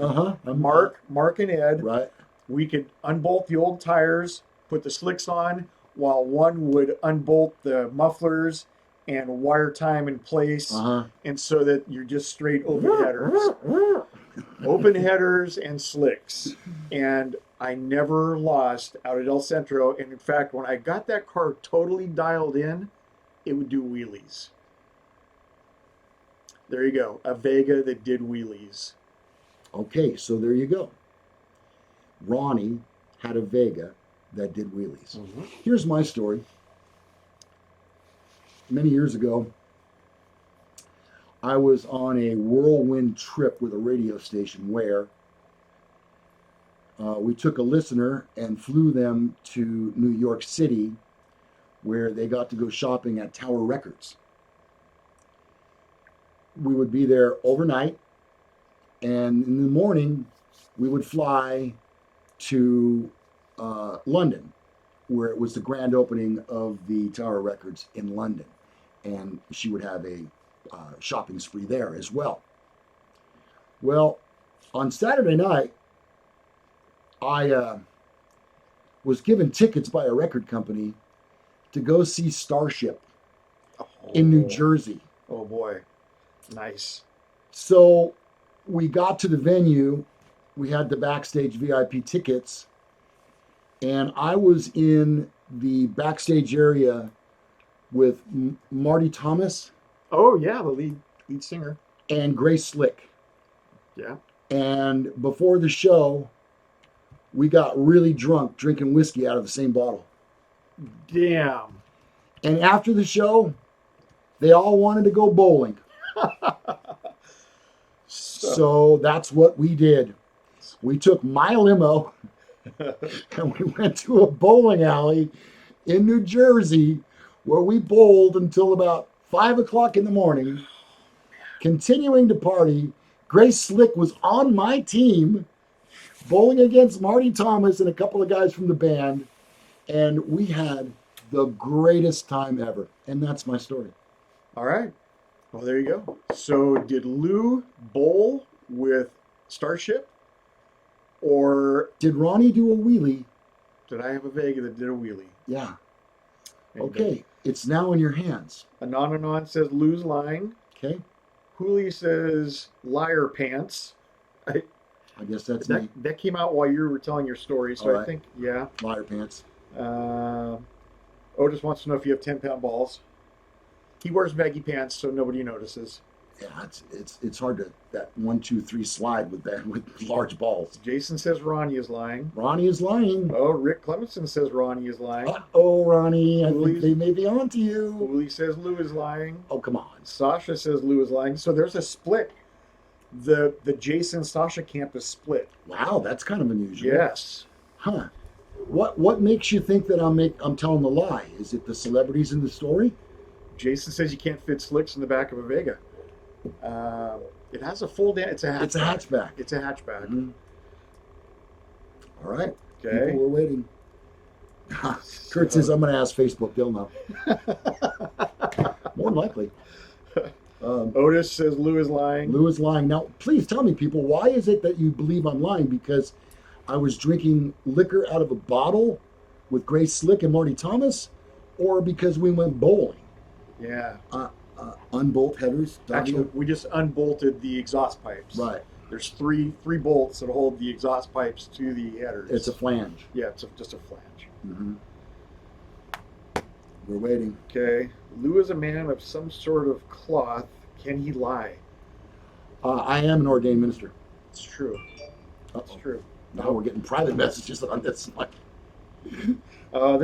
Mark and Ed. Right. We could unbolt the old tires, put the slicks on, while one would unbolt the mufflers and wire time in place. And so that you're just straight open headers. Open headers and slicks. And I never lost out at El Centro. And in fact, when I got that car totally dialed in, it would do wheelies. There you go. A Vega that did wheelies. Okay, so there you go. Ronnie had a Vega that did wheelies. Mm-hmm. Here's my story. Many years ago, I was on a whirlwind trip with a radio station where we took a listener and flew them to New York City, where they got to go shopping at Tower Records. We would be there overnight, and in the morning, we would fly to London, where it was the grand opening of the Tower Records in London. And she would have a shopping spree there as well. Well, on Saturday night, I was given tickets by a record company to go see Starship in New Jersey. Oh boy. Nice. So we got to the venue. We had the backstage VIP tickets. And I was in the backstage area with Marty Thomas. Oh, yeah, the lead singer. And Grace Slick. Yeah. And before the show, we got really drunk drinking whiskey out of the same bottle. Damn. And after the show, they all wanted to go bowling. So that's what we did. We took my limo and we went to a bowling alley in New Jersey where we bowled until about 5 o'clock in the morning, continuing to party. Grace Slick was on my team, bowling against Marty Thomas and a couple of guys from the band, and we had the greatest time ever. And that's my story. All right. Well, there you go. So did Lou bowl with Starship? Or did Ronnie do a wheelie? Did I have a Vega that did a wheelie? Yeah. Okay. It's now in your hands. Anon says Lou's lying. Okay. Hooli says liar pants. I guess that's me. That came out while you were telling your story, so I think, yeah. Liar pants. Otis wants to know if you have 10-pound balls. He wears baggy pants, so nobody notices. Yeah, it's hard to that 1, 2, 3 slide with large balls. Jason says Ronnie is lying. Ronnie is lying. Oh, Rick Clemenson says Ronnie is lying. Oh, Ronnie, I think they may be on to you. Hooli says Lou is lying. Oh, come on. Sasha says Lou is lying. So there's a split. The Jason Sasha camp is split. Wow, that's kind of unusual. Yes. Huh. What makes you think that I'm telling the lie? Is it the celebrities in the story? Jason says you can't fit slicks in the back of a Vega. It has a full down. It's a hatchback. It's a hatchback. It's a hatchback. Mhm. All right. Okay. People were waiting. Kurt says, I'm going to ask Facebook. They'll know. More than likely. Otis says Lou is lying. Lou is lying. Now, please tell me, people, why is it that you believe I'm lying? Because I was drinking liquor out of a bottle with Grace Slick and Marty Thomas, or because we went bowling? Yeah. Unbolt headers. Actually, we just unbolted the exhaust pipes. Right. There's three bolts that hold the exhaust pipes to the headers. It's a flange. Yeah, it's just a flange. Mm-hmm. We're waiting. Okay. Lou is a man of some sort of cloth. Can he lie? I am an ordained minister. It's true. It's Uh-oh. true. Now we're getting private messages on this. This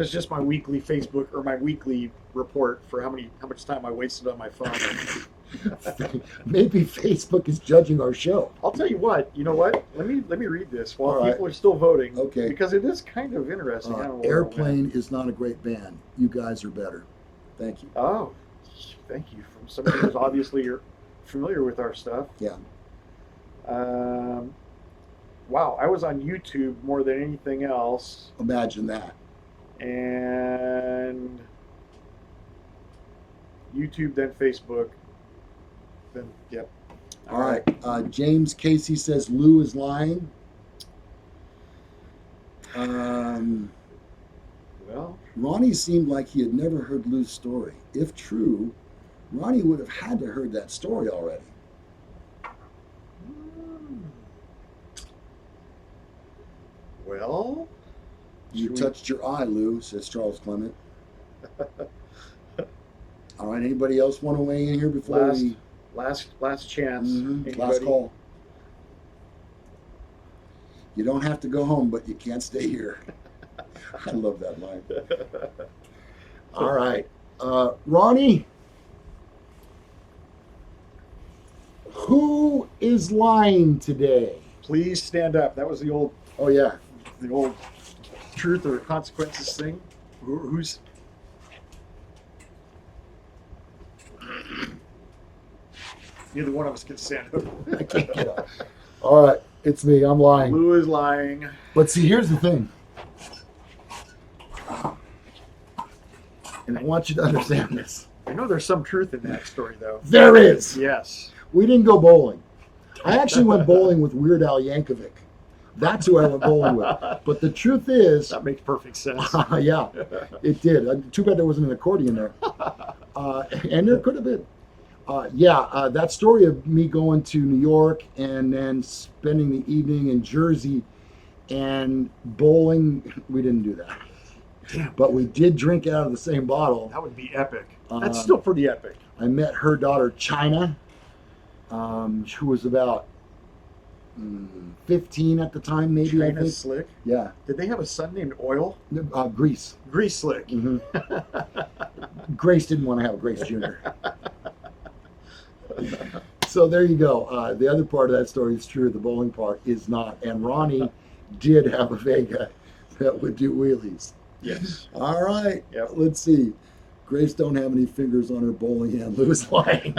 is just my weekly Facebook or my weekly report for how much time I wasted on my phone. Maybe Facebook is judging our show. I'll tell you what. You know what? Let me read this while All right. people are still voting. Okay. Because it is kind of interesting. I don't know what Airplane is not a great band. You guys are better. Thank you. Oh, thank you. From somebody who's obviously you're familiar with our stuff. Yeah. Wow, I was on YouTube more than anything else, Imagine that. and YouTube, then Facebook, then yep. All right. James Casey says Lou is lying. Well, Ronnie seemed like he had never heard Lou's story. If true, Ronnie would have had to heard that story already. well, You should we- touched your eye, Lou, says Charles Clement. All right. Anybody else want to weigh in here before last we... last chance. Last Anybody? call. You don't have to go home, but you can't stay here. I love that line. All right. Ronnie, who is lying today? Please stand up. That was the old Oh, yeah. truth or consequences thing. Who's neither one of us can stand up. I can't get up. All right. It's me. I'm lying. Lou is lying. But see, here's the thing. And I want you to understand this. I know there's some truth in that story, though. There is. Yes. We didn't go bowling. I actually went bowling with Weird Al Yankovic. That's who I went bowling with. But the truth is, That makes perfect sense. yeah, it did. Too bad there wasn't an accordion there. And there could have been. That story of me going to New York and then spending the evening in Jersey and bowling, we didn't do that. Damn. But we did drink out of the same bottle. That would be epic. That's still pretty epic. I met her daughter, China, who was about 15 at the time, maybe. I China think. Slick. Yeah. Did they have a son named Oil? Grease. Grease Slick. Mhm. Grace didn't want to have a Grace Jr. So there you go. The other part of that story is true. The bowling part is not. And Ronnie did have a Vega that would do wheelies. Yes. All right. Yep. Let's see. Grace don't have any fingers on her bowling hand. Lou's lying.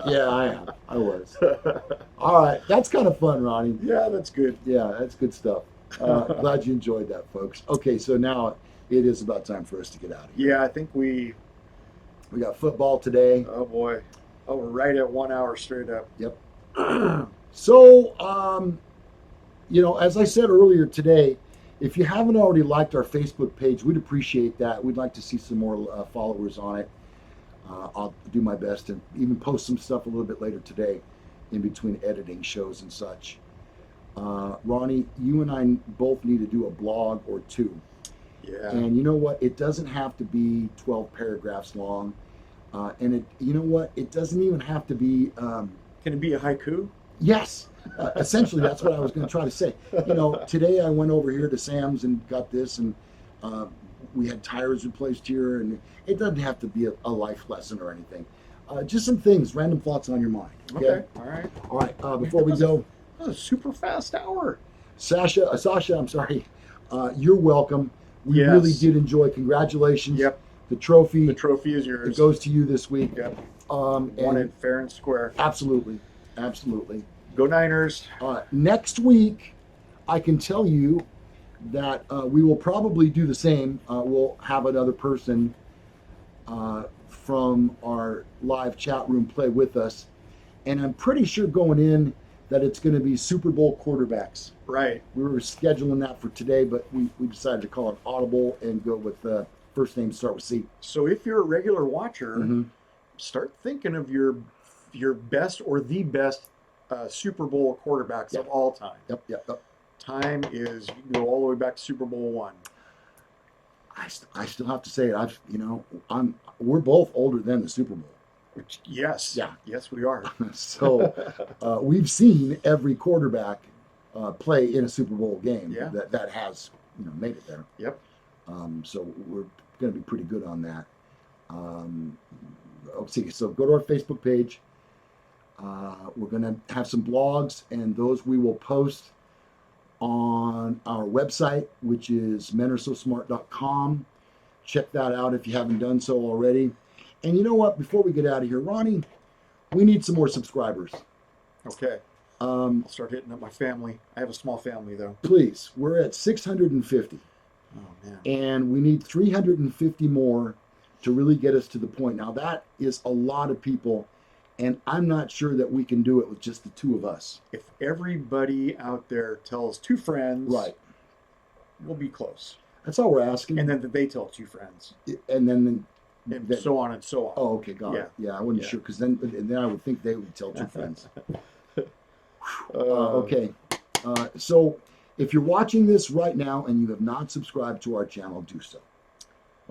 Yeah, I am. I was. All right. That's kind of fun, Ronnie. Yeah, that's good. Yeah, that's good stuff. Glad you enjoyed that, folks. Okay, so now it is about time for us to get out of here. Yeah, I think we. We got football today. Oh boy. Oh, we're right at 1 hour straight up. Yep. So, as I said earlier today, if you haven't already liked our Facebook page, we'd appreciate that. We'd like to see some more followers on it. I'll do my best and even post some stuff a little bit later today in between editing shows and such. Ronnie, you and I both need to do a blog or two. Yeah. And you know what? It doesn't have to be 12 paragraphs long. And you know what? It doesn't even have to be... Can it be a haiku? Yes, essentially that's what I was going to try to say. Today I went over here to Sam's and got this, and we had tires replaced here, and it doesn't have to be a life lesson or anything. Just some things, random thoughts on your mind. Okay. All right. All right. Before we go, That was a super fast hour. Sasha, I'm sorry. You're welcome. We Yes. really did enjoy. Congratulations. Yep. the trophy. The trophy is It yours. goes to you this week. Yep. And Wanted fair and square. absolutely, absolutely. Go Niners. Next week, I can tell you that we will probably do the same. We'll have another person from our live chat room play with us. And I'm pretty sure going in that it's going to be Super Bowl quarterbacks. Right. We were scheduling that for today, but we decided to call it audible and go with first name start with C. So if you're a regular watcher, Mm-hmm. start thinking of your best or the best Super Bowl quarterbacks of all time. Yep. Time is, you can go all the way back to Super Bowl one. I still have to say it. We're both older than the Super Bowl. Yes. Yeah. Yes, we are. So we've seen every quarterback play in a Super Bowl game that has made it there. Yep. So we're going to be pretty good on that. So go to our Facebook page. We're going to have some blogs, and those we will post on our website, which is menarososmart.com. Check that out if you haven't done so already. And you know what? Before we get out of here, Ronnie, we need some more subscribers. Okay. I'll start hitting up my family. I have a small family, though. Please. We're at 650. Oh, man. And we need 350 more to really get us to the point. Now, that is a lot of people, and I'm not sure that we can do it with just the two of us. If everybody out there tells two friends, Right. we'll be close. That's all we're asking. And then they tell two friends. And then... And so on and so on. Oh, okay, got it. Yeah, I wasn't sure, because then I would think they would tell two friends. Okay. So if you're watching this right now and you have not subscribed to our channel, do so.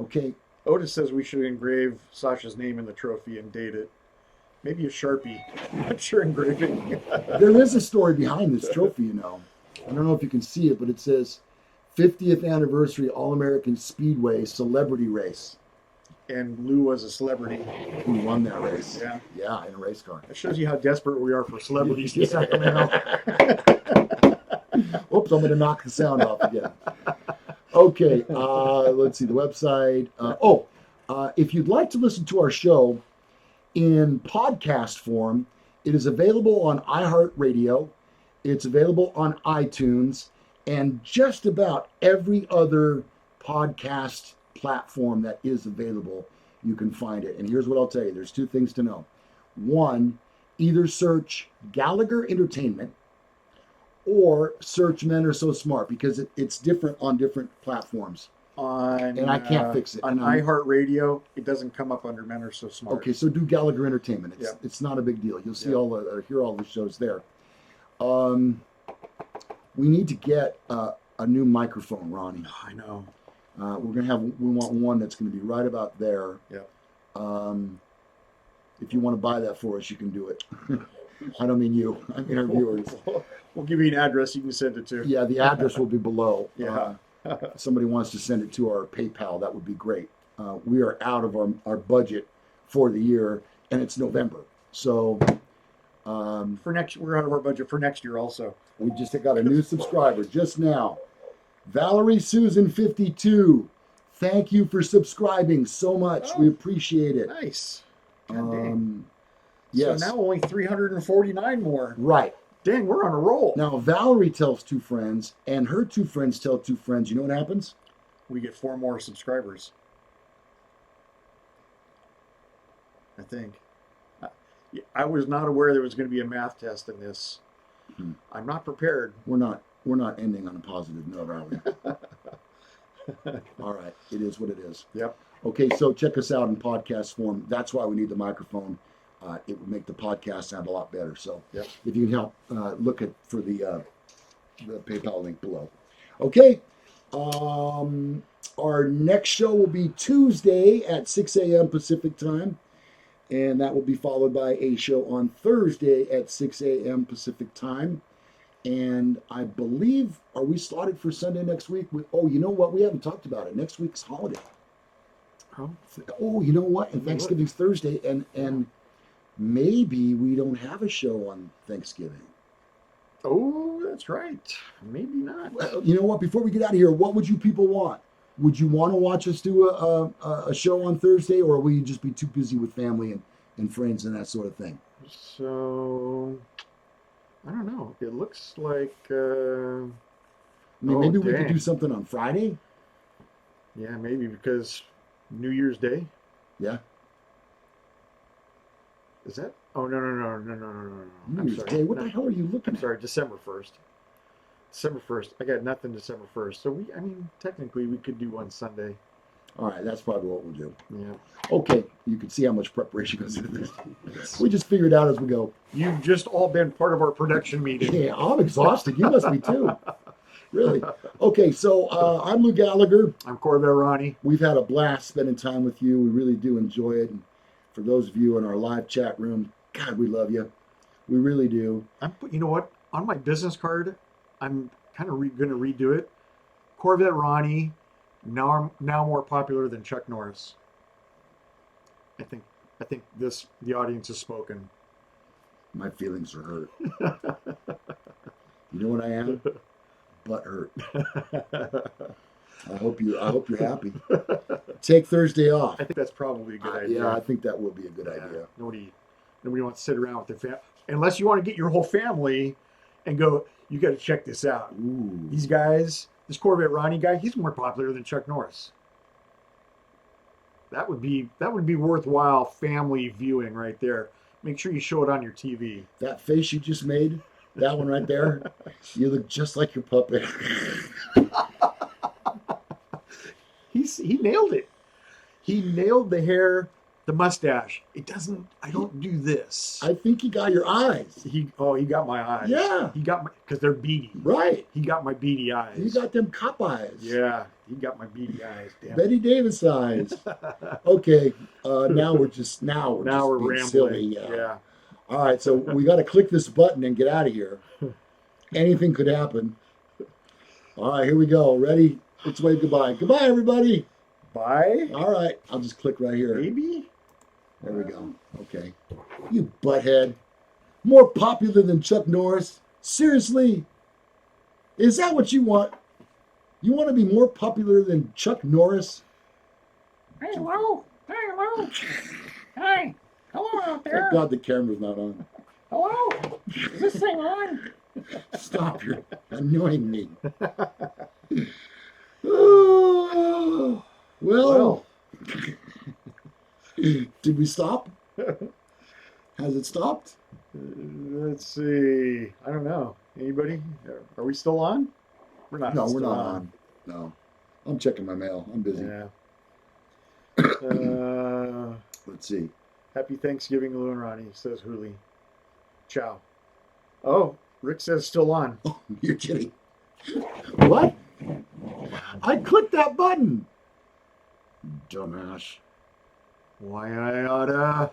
Okay. Otis says we should engrave Sasha's name in the trophy and date it. Maybe a Sharpie. I'm not sure engraving. There is a story behind this trophy, I don't know if you can see it, but it says 50th Anniversary All-American Speedway Celebrity Race. And Lou was a celebrity. Who won that race? Yeah. Yeah, in a race car. That shows you how desperate we are for celebrities in Sacramento. Oops, I'm going to knock the sound off again. Okay, let's see the website. If you'd like to listen to our show in podcast form, it is available on iHeartRadio. It's available on iTunes and just about every other podcast platform that is available. You can find it. And here's what I'll tell you. There's two things to know. One, either search Gallagher Entertainment or search Men Are So Smart, because it's different on different platforms. And I can't fix it. On iHeartRadio, it doesn't come up under Men Are So Smart. Okay, so do Gallagher Entertainment. It's not a big deal. You'll see hear all the shows there. We need to get a new microphone, Ronnie. I know. We want one that's going to be right about there. Yep. If you want to buy that for us, you can do it. I don't mean you. I mean our viewers. We'll give you an address you can send it to. Yeah, the address will be below. Yeah. If somebody wants to send it to our PayPal, that would be great. We are out of our budget for the year, and it's November. So we're out of our budget for next year also. We just got a new subscriber just now. Valerie Susan 52. Thank you for subscribing so much. We appreciate it. Nice. God dang. Yes. So now only 349 more. Right. Dang, we're on a roll. Now Valerie tells two friends, and her two friends tell two friends. You know what happens? We get 4 more subscribers. I think. I was not aware there was going to be a math test in this. I'm not prepared. We're not ending on a positive note, are we? All right. It is what it is. Yep. Okay, so check us out in podcast form. That's why we need the microphone. It would make the podcast sound a lot better. So if you can help, look for the PayPal link below. Okay. Our next show will be Tuesday at 6 a.m. Pacific time. And that will be followed by a show on Thursday at 6 a.m. Pacific time. And I believe, are we slotted for Sunday next week? You know what? We haven't talked about it. Next week's holiday. Oh, you know what? And Thanksgiving's Thursday. And maybe we don't have a show on Thanksgiving. Oh, that's right. Maybe not. Well, you know what? Before we get out of here, what would you people want? Would you want to watch us do a show on Thursday, or will you just be too busy with family and friends and that sort of thing? So I don't know. It looks like. I mean, Oh maybe we could do dang. something on Friday. Yeah, maybe because New Year's Day. Yeah, Is that? Oh no no no no no no no no. New I'm Year's sorry. Day. What No, the hell are you I'm looking at? sorry. December 1st. December 1st. I got nothing December 1st. So I mean, technically we could do one Sunday. All right, that's probably what we'll do. Yeah. Okay, you can see how much preparation goes into this. We just figure it out as we go. You've just all been part of our production meeting. Yeah, I'm exhausted. You must be too. Really? Okay, so I'm Lou Gallagher. I'm Corvette Ronnie. We've had a blast spending time with you. We really do enjoy it. And for those of you in our live chat room, God, we love you. We really do. You know what? On my business card, I'm kind of going to redo it. Corvette Ronnie, now more popular than Chuck Norris. I think the audience has spoken. My feelings are hurt. You know what I am? Butt hurt. I hope you're happy. Take Thursday off. I think that's probably a good idea. Yeah, I think that will be a good Yeah. idea. Nobody wants to sit around with their family unless you want to get your whole family and go. You got to check this out. Ooh. These guys, this Corvette Ronnie guy, he's more popular than Chuck Norris. That would be worthwhile family viewing right there. Make sure you show it on your TV. That face you just made, that one right there, you look just like your puppet. He nailed it. He nailed the hair, the mustache. I don't do this. I think you got your eyes. He got my eyes. Yeah. He got my, because they're beady. Right. He got my beady eyes. You got them cop eyes. Yeah, he got my beady eyes. Damn. Betty Davis eyes. Okay. Now we're Now just we're being rambling. silly. Yeah. All right. So we got to click this button and get out of here. Anything could happen. All right. Here we go. Ready? Let's wave goodbye. Goodbye, everybody. Bye. All right. I'll just click right here. Maybe. There we go. Okay. You butthead. More popular than Chuck Norris? Seriously? Is that what you want? You want to be more popular than Chuck Norris? Hey, hello. Hey, hello. Hi. Hello out there. Thank God the camera's not on. Hello. Is this thing on? Stop, you're annoying me. Oh, well, did we stop? Has it stopped? Let's see. I don't know. Anybody? Are we still on? We're not. No, we're still not on. No. I'm checking my mail. I'm busy. Yeah. Let's see. Happy Thanksgiving, Lou and Ronnie, says Hooli. Ciao. Oh, Rick says still on. Oh, you're kidding. What? I clicked that button. Dumbass. Why I oughta.